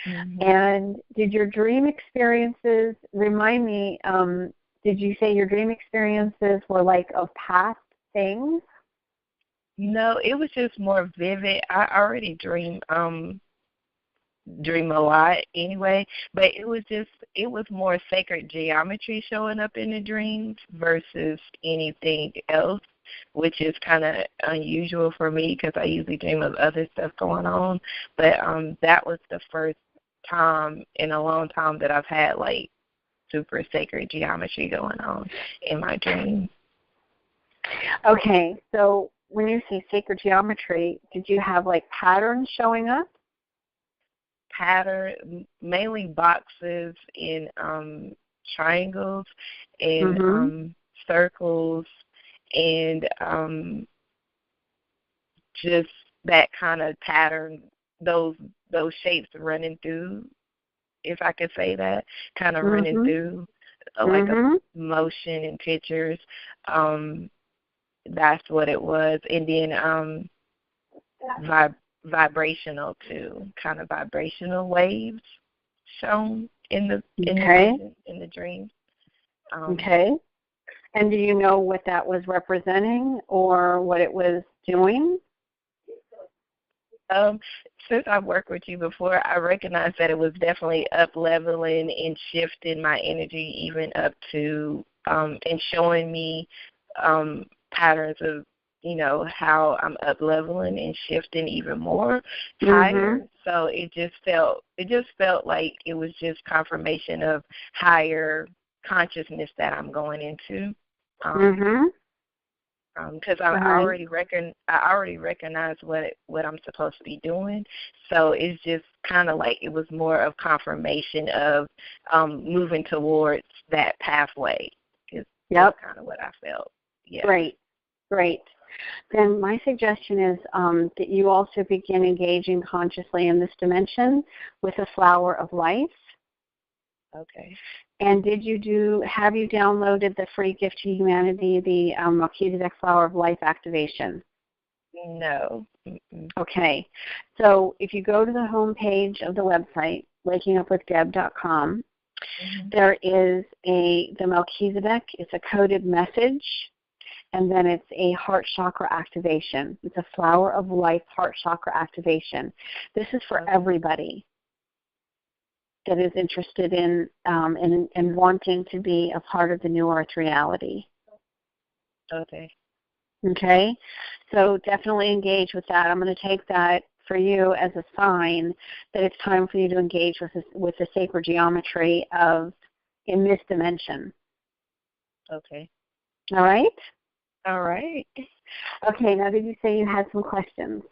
Mm-hmm. And did your dream experiences, remind me, did you say your dream experiences were like of past things? No, it was just more vivid. I already dream a lot anyway, but it was more sacred geometry showing up in the dreams versus anything else, which is kind of unusual for me because I usually dream of other stuff going on. But that was the first time in a long time that I've had like super sacred geometry going on in my dreams. Okay, so when you see sacred geometry, did you have like patterns showing up? Mainly boxes in triangles and circles and just that kind of pattern, those shapes running through, if I could say that, kind of running through like a motion in pictures. That's what it was. And then vibrational too, kind of vibrational waves shown in the vision, in the dreams. Okay. And do you know what that was representing or what it was doing? Since I've worked with you before, I recognize that it was definitely up-leveling and shifting my energy even up to and showing me patterns of, how I'm up-leveling and shifting even more higher. So it just felt like it was just confirmation of higher consciousness that I'm going into. Because I already recognize what I'm supposed to be doing. So it's just kind of like it was more of confirmation of moving towards that pathway. That's kind of what I felt. Yeah. Great. Then my suggestion is that you also begin engaging consciously in this dimension with a flower of life. Okay. And have you downloaded the free Gift to Humanity, the Melchizedek Flower of Life activation? No. Mm-mm. Okay. So if you go to the home page of the website, wakingupwithdeb.com, there is the Melchizedek. It's a coded message, and then it's a heart chakra activation. It's a Flower of Life heart chakra activation. This is for everybody that is interested in wanting to be a part of the New Earth reality. Okay. Okay? So definitely engage with that. I'm going to take that for you as a sign that it's time for you to engage with the sacred geometry in this dimension. Okay. All right? All right. Okay, now did you say you had some questions?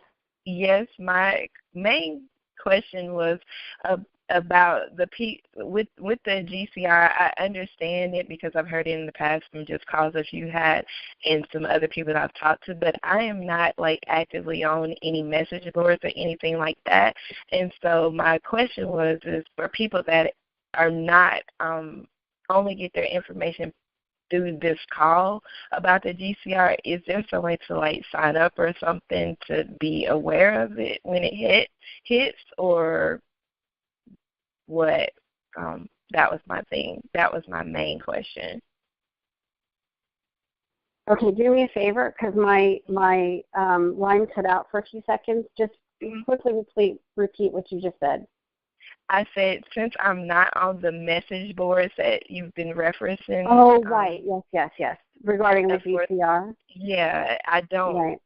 Yes, my main question was about with the GCR. I understand it because I've heard it in the past from just calls that you had and some other people that I've talked to, but I am not actively on any message boards or anything like that. And so my question is for people that are not only get their information through this call about the GCR, is there some way to sign up or something to be aware of it when it hits, or what? That was my thing. That was my main question. Okay, do me a favor, because my line cut out for a few seconds. Just quickly repeat what you just said. I said, since I'm not on the message boards that you've been referencing. Oh, right. Yes. Regarding the GCR. Yeah, I don't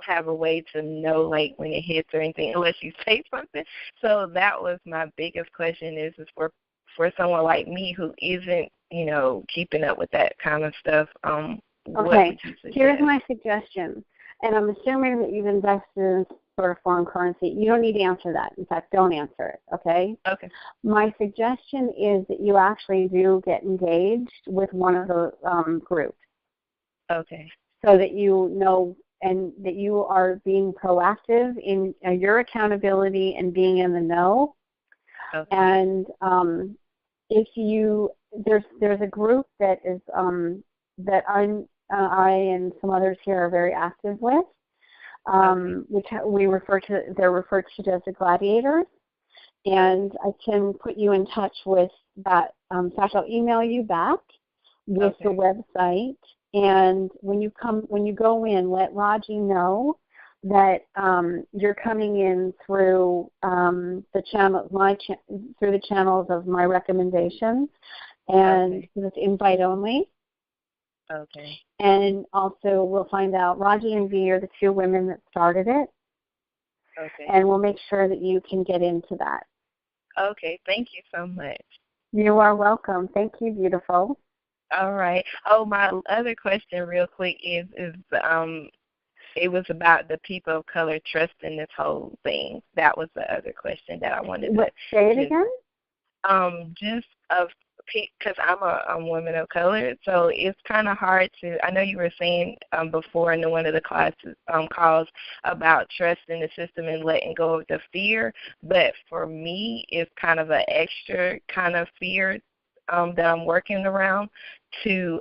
have a way to know when it hits or anything unless you say something. So that was my biggest question is for someone like me who isn't, keeping up with that kind of stuff. What would you suggest? Here's my suggestion. And I'm assuming that you've invested in sort of foreign currency. You don't need to answer that. In fact, don't answer it, okay? Okay. My suggestion is that you actually do get engaged with one of the groups. Okay. So that you know and that you are being proactive in your accountability and being in the know. Okay. And if there's a group that is that I and some others here are very active with, which they're referred to as the gladiators, and I can put you in touch with that. In fact, I'll email you back with the website, and when you go in, let Raji know that you're coming in through the channels of my recommendations, and it's invite only. Okay. And also we'll find out, Raji and V are the two women that started it. Okay. And we'll make sure that you can get into that. Okay. Thank you so much. You are welcome. Thank you, beautiful. All right. Oh, my other question real quick is it was about the people of color trusting this whole thing. That was the other question that I wanted to say it again? Just because I'm a woman of color, so it's kind of hard to. I know you were saying before in one of the classes calls about trusting the system and letting go of the fear, but for me, it's kind of an extra kind of fear that I'm working around to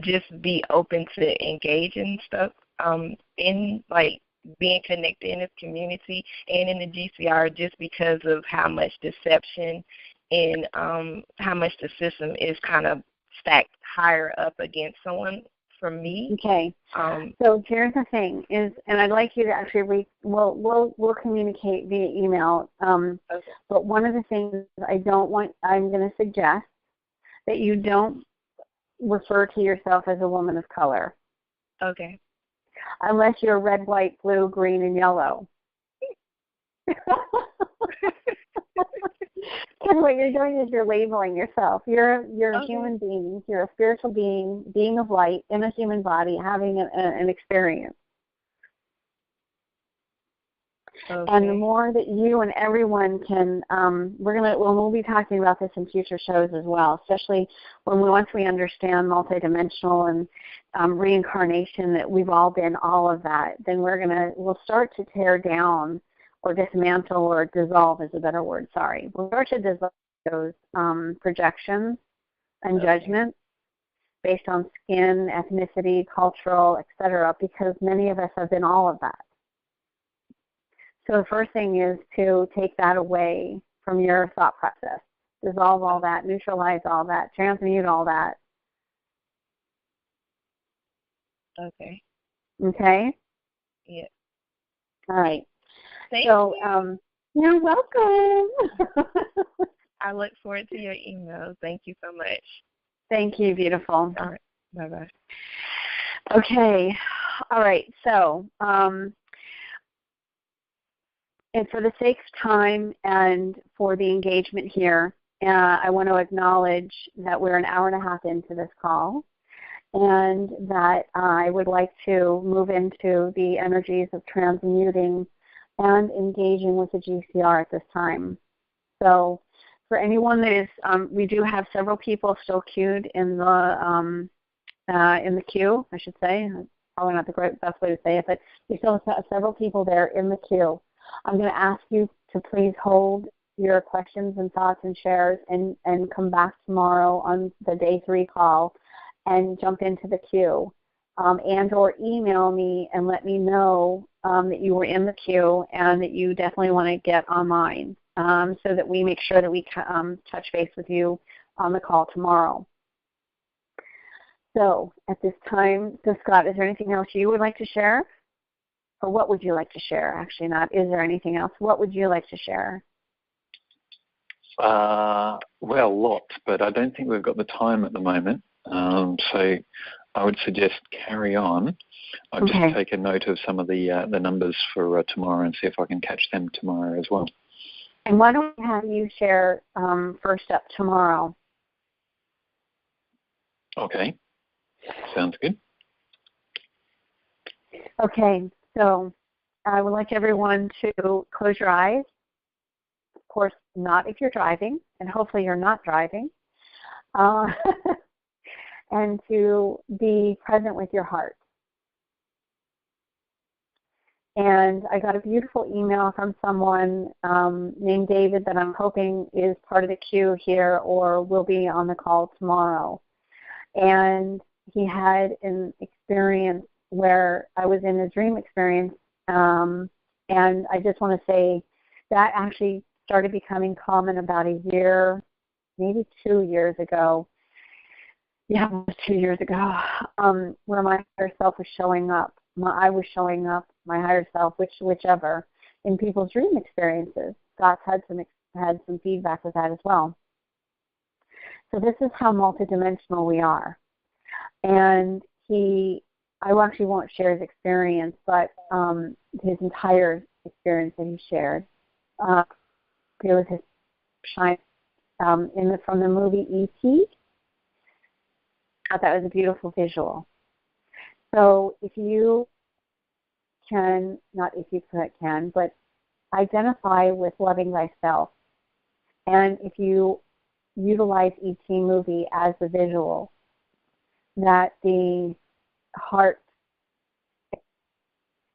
just be open to engage in stuff in being connected in this community and in the GCR, just because of how much deception and how much the system is kind of stacked higher up against someone for me. Okay. So here's the thing is, and I'd like you to actually we'll communicate via email. But one of the things I'm going to suggest that you don't refer to yourself as a woman of color. Okay. Unless you're red, white, blue, green, and yellow. Because what you're doing is you're labeling yourself. You're a human being. You're a spiritual being of light in a human body, having an experience. Okay. And the more that you and everyone can, we'll be talking about this in future shows as well, especially once we understand multidimensional and reincarnation, that we've all been all of that. Then we'll start to tear down or dismantle or dissolve is a better word. Sorry, we'll start to dissolve those projections and judgments based on skin, ethnicity, cultural, etc., because many of us have been all of that. So the first thing is to take that away from your thought process. Dissolve all that, neutralize all that, transmute all that. Okay. Okay? Yeah. All right. Thank you. You're welcome. I look forward to your emails. Thank you so much. Thank you, beautiful. All right. Bye-bye. Okay. All right. So, and for the sake of time and for the engagement here, I want to acknowledge that we're an hour and a half into this call, and that I would like to move into the energies of transmuting and engaging with the GCR at this time. So for anyone that is, we do have several people still queued in the queue, I should say. Probably not the best way to say it, but we still have several people there in the queue. I'm going to ask you to please hold your questions and thoughts and shares and come back tomorrow on the day 3 call and jump into the queue, and or email me and let me know that you were in the queue and that you definitely want to get online, so that we make sure that we touch base with you on the call tomorrow. So at this time, so Scott, is there anything else you would like to share? Or what would you like to share? Actually not, is there anything else? What would you like to share? Well, lots, but I don't think we've got the time at the moment. So I would suggest carry on. I'll just take a note of some of the numbers for tomorrow and see if I can catch them tomorrow as well. And why don't we have you share first up tomorrow? Okay. Sounds good. Okay, so I would like everyone to close your eyes. Of course, not if you're driving, and hopefully you're not driving. And to be present with your heart. And I got a beautiful email from someone named David that I'm hoping is part of the queue here or will be on the call tomorrow. And he had an experience where I was in a dream experience, and I just want to say that actually started becoming common about a year, maybe 2 years ago. Yeah, almost 2 years ago, where my higher self was showing up. I was showing up, my higher self, whichever, in people's dream experiences. Scott's had some feedback with that as well. So this is how multidimensional we are. And I actually won't share his experience, but his entire experience that he shared. It was his shine from the movie E.T. I thought that was a beautiful visual. So if you can, not if you can, but identify with loving thyself. And if you utilize E.T. movie as the visual, that the heart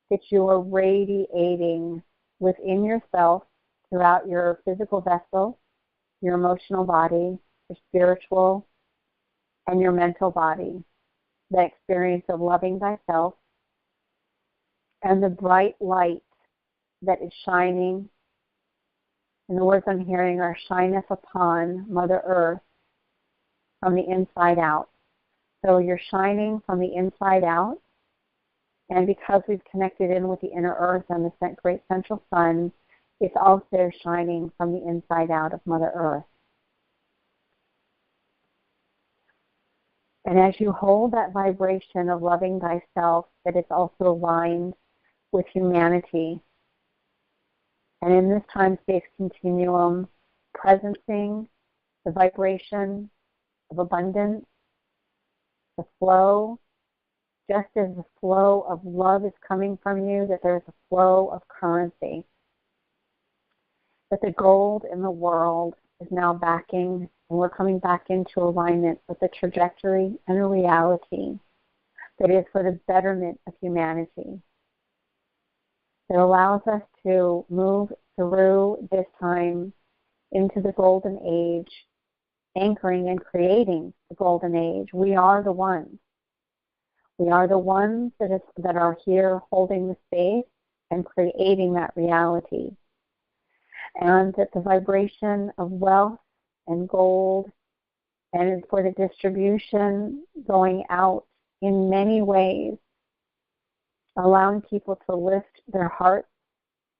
that you are radiating within yourself throughout your physical vessel, your emotional body, your spiritual, and your mental body, the experience of loving thyself, and the bright light that is shining, and the words I'm hearing are shineth upon Mother Earth from the inside out. So you're shining from the inside out, and because we've connected in with the inner earth and the great central sun, it's also shining from the inside out of Mother Earth. And as you hold that vibration of loving thyself, that is also aligned with humanity, and in this time-space continuum, presencing the vibration of abundance, the flow, just as the flow of love is coming from you, that there's a flow of currency, that the gold in the world is now backing, and we're coming back into alignment with the trajectory and a reality that is for the betterment of humanity. That allows us to move through this time into the golden age, anchoring and creating the golden age. We are the ones. We are the ones that are here holding the space and creating that reality. And that the vibration of wealth and gold and for the distribution going out in many ways, allowing people to lift their hearts,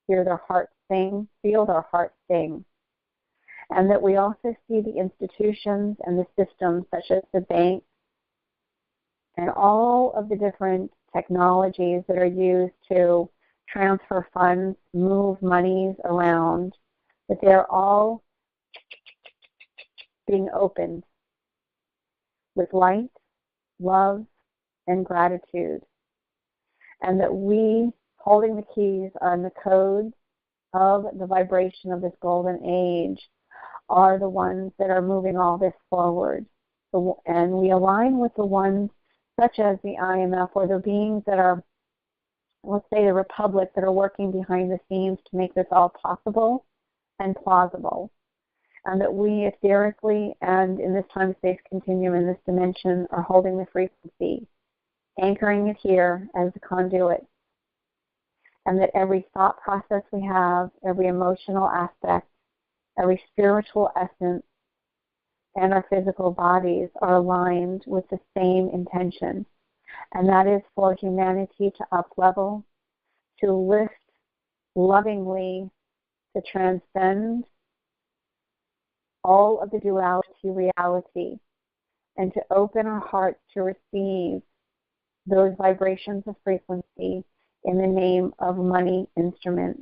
hear their hearts sing, feel their hearts sing. And that we also see the institutions and the systems such as the bank and all of the different technologies that are used to transfer funds, move monies around, that they're all being opened with light, love, and gratitude. And that we, holding the keys on the codes of the vibration of this golden age, are the ones that are moving all this forward. And we align with the ones such as the IMF or the beings that are, let's say the Republic, that are working behind the scenes to make this all possible and plausible. And that we etherically and in this time-space continuum, in this dimension, are holding the frequency, anchoring it here as the conduit. And that every thought process we have, every emotional aspect, every spiritual essence, and our physical bodies are aligned with the same intention. And that is for humanity to up-level, to lift lovingly, to transcend all of the duality reality, and to open our hearts to receive those vibrations of frequency in the name of money instruments.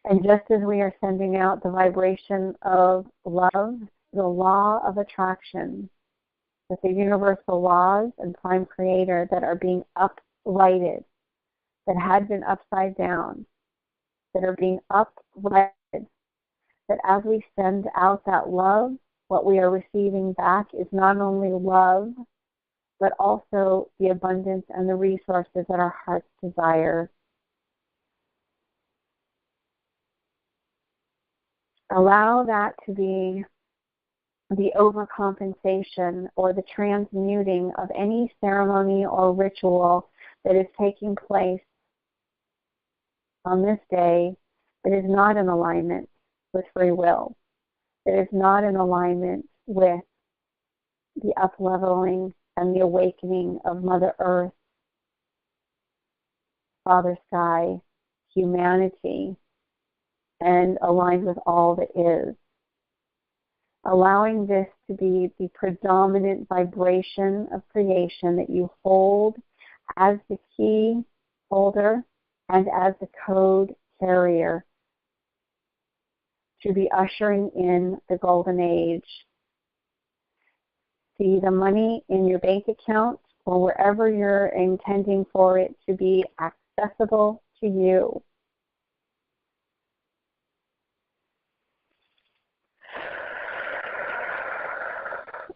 And just as we are sending out the vibration of love, the law of attraction, with the universal laws and prime creator that are being uprighted, that had been upside down, that are being uprighted, that as we send out that love, what we are receiving back is not only love, but also the abundance and the resources that our hearts desire. Allow that to be the overcompensation or the transmuting of any ceremony or ritual that is taking place on this day that is not in alignment with free will, that is not in alignment with the up-leveling and the awakening of Mother Earth, Father Sky, humanity, and aligned with all that is. Allowing this to be the predominant vibration of creation that you hold as the key holder and as the code carrier to be ushering in the golden age. See the money in your bank account or wherever you're intending for it to be accessible to you.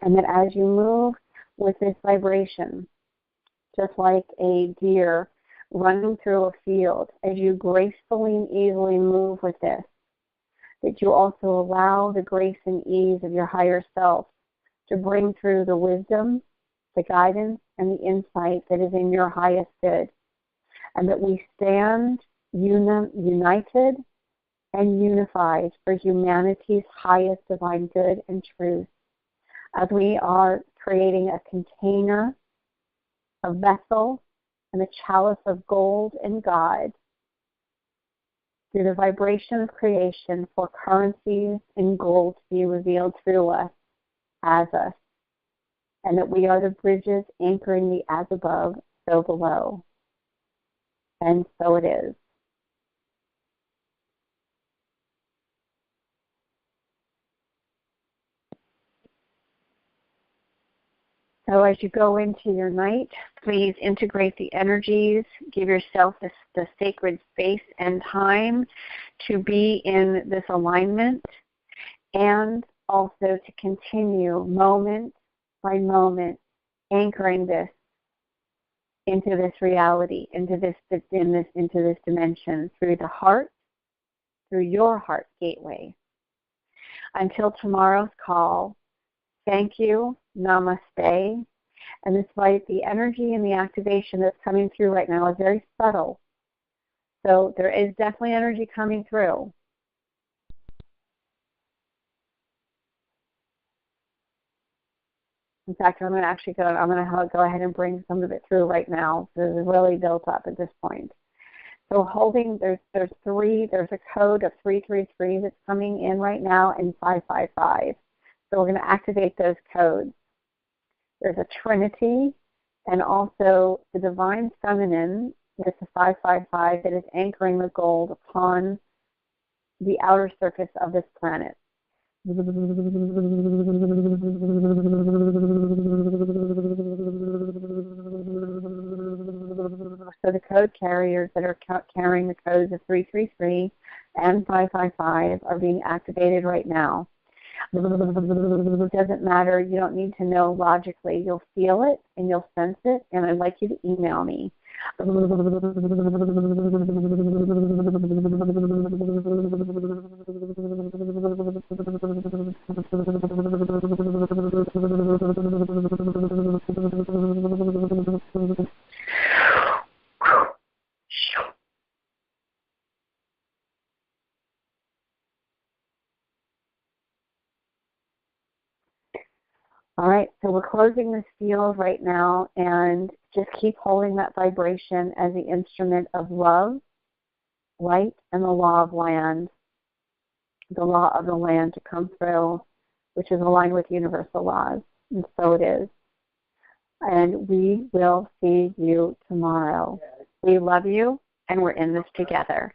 And that as you move with this vibration, just like a deer running through a field, as you gracefully and easily move with this, that you also allow the grace and ease of your higher self to bring through the wisdom, the guidance, and the insight that is in your highest good. And that we stand united and unified for humanity's highest divine good and truth, as we are creating a container, a vessel, and a chalice of gold and God through the vibration of creation for currencies and gold to be revealed through us, as us, and that we are the bridges anchoring the as above, so below. And so it is. So as you go into your night, please integrate the energies. Give yourself the sacred space and time to be in this alignment, and also to continue moment by moment anchoring this into this reality, into this dimension through the heart, through your heart gateway. Until tomorrow's call, thank you, namaste. And despite the energy and the activation that's coming through right now is very subtle. So there is definitely energy coming through. In fact, I'm going to go ahead and bring some of it through right now. So it's really built up at this point. So holding, there's a code of 333 that's coming in right now and 555. So we're going to activate those codes. There's a Trinity and also the Divine Feminine with the 555 that is anchoring the gold upon the outer surface of this planet. So the code carriers that are carrying the codes of 333 and 555 are being activated right now. It doesn't matter. You don't need to know logically. You'll feel it and you'll sense it, and I'd like you to email me. All right, so we're closing this field right now, and just keep holding that vibration as the instrument of love, light, and the law of land, the law of the land to come through, which is aligned with universal laws, and so it is. And we will see you tomorrow. We love you, and we're in this together.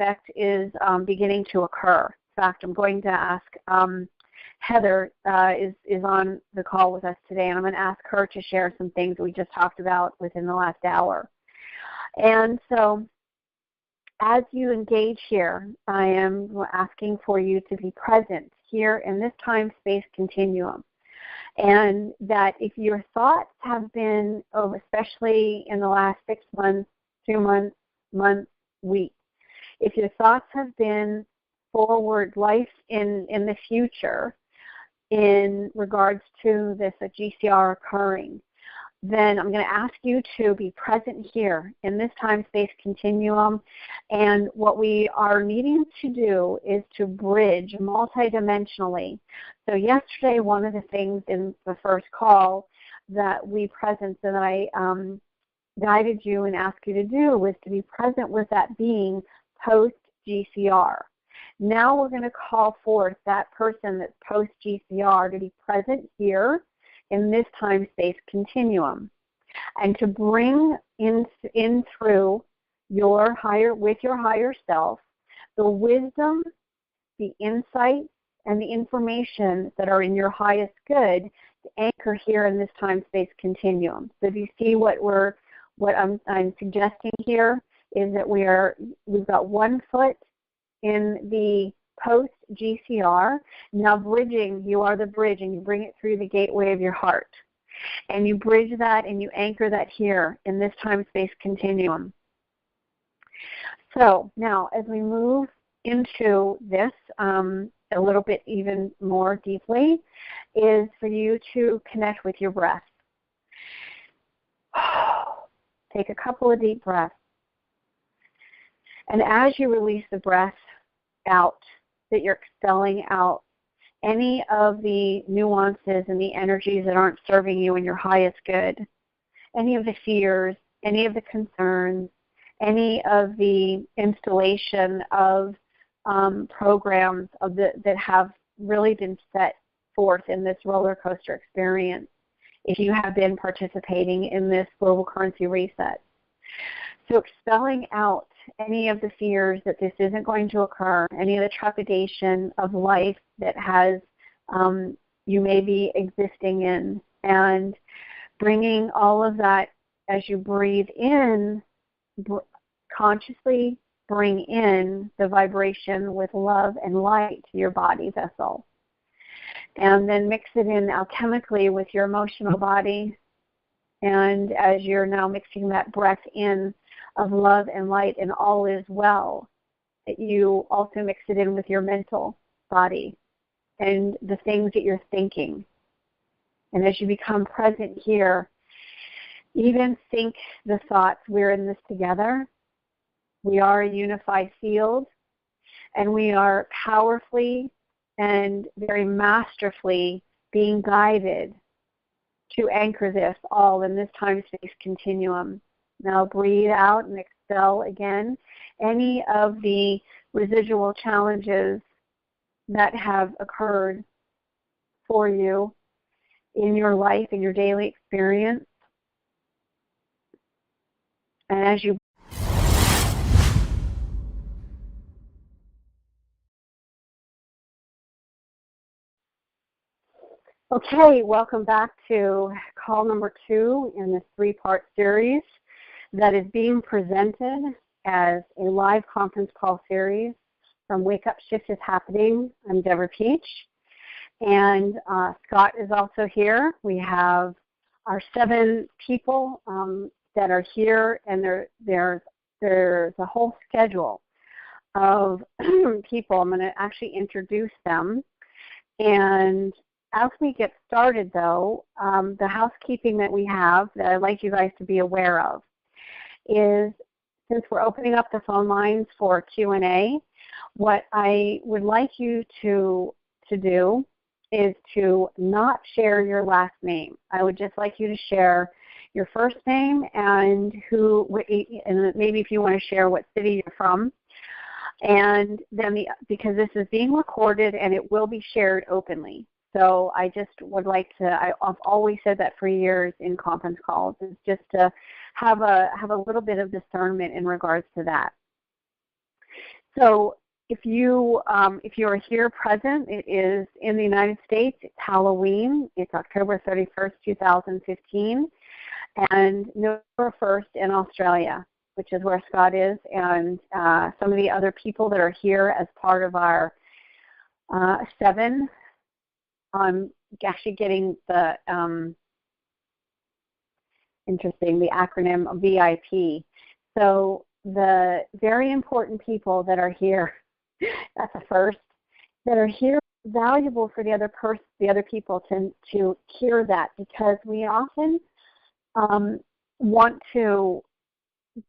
Effect is beginning to occur. In fact, I'm going to ask Heather is on the call with us today, and I'm going to ask her to share some things that we just talked about within the last hour. And so as you engage here, I am asking for you to be present here in this time-space continuum. And that if your thoughts have been, especially in the last 6 months, 2 months, weeks, if your thoughts have been forward life in the future in regards to this GCR occurring, then I'm going to ask you to be present here in this time-space continuum. And what we are needing to do is to bridge multidimensionally. So yesterday, one of the things in the first call that we presented that I guided you and asked you to do was to be present with that being post-GCR. Now we're going to call forth that person that's post-GCR to be present here in this time-space continuum, and to bring in through your higher self the wisdom, the insight, and the information that are in your highest good to anchor here in this time-space continuum. So do you see what I'm suggesting here is that we've got 1 foot in the post-GCR. Now bridging, you are the bridge, and you bring it through the gateway of your heart. And you bridge that and you anchor that here in this time-space continuum. So now as we move into this a little bit even more deeply, is for you to connect with your breath. Take a couple of deep breaths. And as you release the breath out, that you're expelling out any of the nuances and the energies that aren't serving you in your highest good, any of the fears, any of the concerns, any of the installation of programs that have really been set forth in this roller coaster experience, if you have been participating in this global currency reset. So expelling out any of the fears that this isn't going to occur, any of the trepidation of life that has you may be existing in, and bringing all of that as you breathe in, consciously bring in the vibration with love and light to your body vessel. And then mix it in alchemically with your emotional body. And as you're now mixing that breath in of love and light and all is well, that you also mix it in with your mental body and the things that you're thinking. And as you become present here, even think the thoughts, we're in this together. We are a unified field, and we are powerfully and very masterfully being guided to anchor this all in this time-space continuum. Now breathe out and expel again any of the residual challenges that have occurred for you in your life, in your daily experience. And as you Okay, welcome back to call number 2 in this 3-part series that is being presented as a live conference call series from Wake Up Shift is Happening. I'm Deborah Peach, and Scott is also here. We have our 7 people that are here, and there's a whole schedule of people. I'm going to actually introduce them. And as we get started, though, the housekeeping that we have that I'd like you guys to be aware of is, since we're opening up the phone lines for Q&A, what I would like you to do is to not share your last name. I would just like you to share your first name and and maybe if you want to share what city you're from. And then because this is being recorded and it will be shared openly. So I just would like to, I've always said that for years in conference calls, is just to have a little bit of discernment in regards to that. So if you are here present, it is in the United States, it's Halloween, it's October 31st, 2015, and November 1st in Australia, which is where Scott is, and some of the other people that are here as part of our 7. I'm actually getting the the acronym VIP. So the very important people that are here, that's the first, that are here, valuable for the other people to hear that, because we often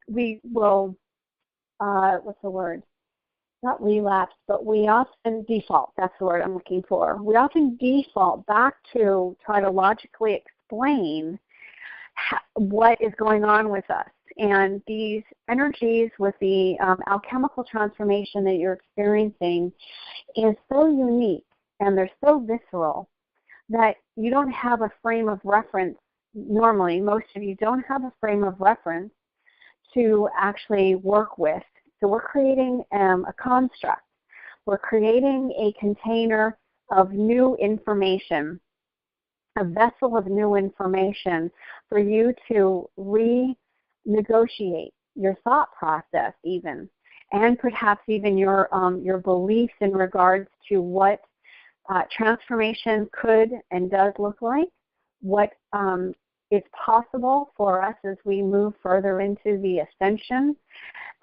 we will, what's the word? Not relapse, but we often default. That's the word I'm looking for. We often default back to try to logically explain what is going on with us. And these energies with the alchemical transformation that you're experiencing is so unique, and they're so visceral that you don't have a frame of reference. Normally, most of you don't have a frame of reference to actually work with. So we're creating a construct. We're creating a container of new information, a vessel of new information for you to renegotiate your thought process even, and perhaps even your beliefs in regards to what transformation could and does look like, what is possible for us as we move further into the ascension,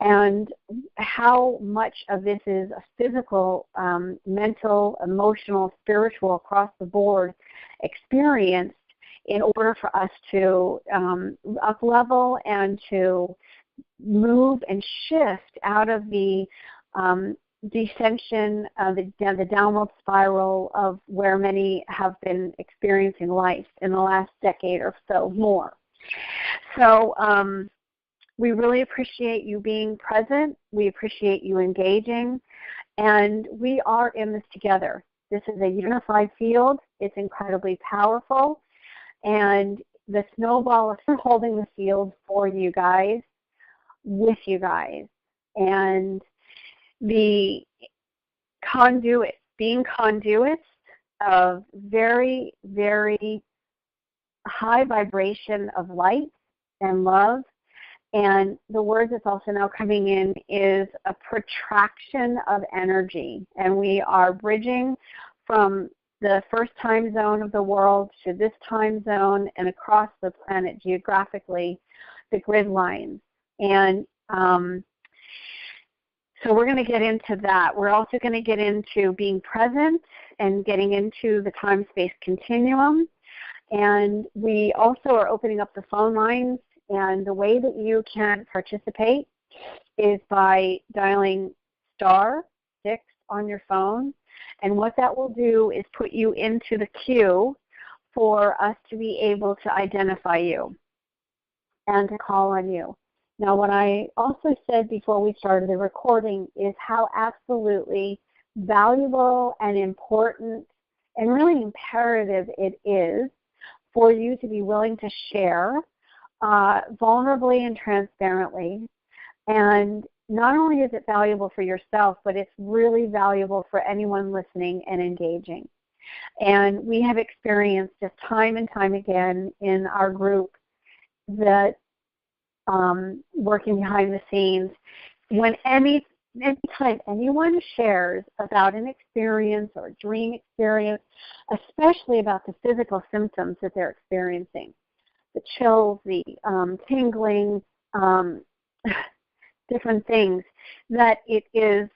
and how much of this is a physical, mental, emotional, spiritual, across the board experienced in order for us to up-level and to move and shift out of the descension, the downward spiral of where many have been experiencing life in the last decade or so more. So we really appreciate you being present. We appreciate you engaging. And we are in this together. This is a unified field. It's incredibly powerful. And the snowball is holding the field for you guys, with you guys. And the conduit, being conduits of very, very high vibration of light and love. And the word that's also now coming in is a protraction of energy. And we are bridging from the first time zone of the world to this time zone and across the planet geographically, the grid lines. And so we're going to get into that. We're also going to get into being present and getting into the time-space continuum. And we also are opening up the phone lines. And the way that you can participate is by dialing *6 on your phone. And what that will do is put you into the queue for us to be able to identify you and to call on you. Now, what I also said before we started the recording is how absolutely valuable and important and really imperative it is for you to be willing to share vulnerably and transparently. And not only is it valuable for yourself, but it's really valuable for anyone listening and engaging. And we have experienced just time and time again in our group that working behind the scenes, when anytime anyone shares about an experience or a dream experience, especially about the physical symptoms that they're experiencing, the chills, the tingling, different things, that it is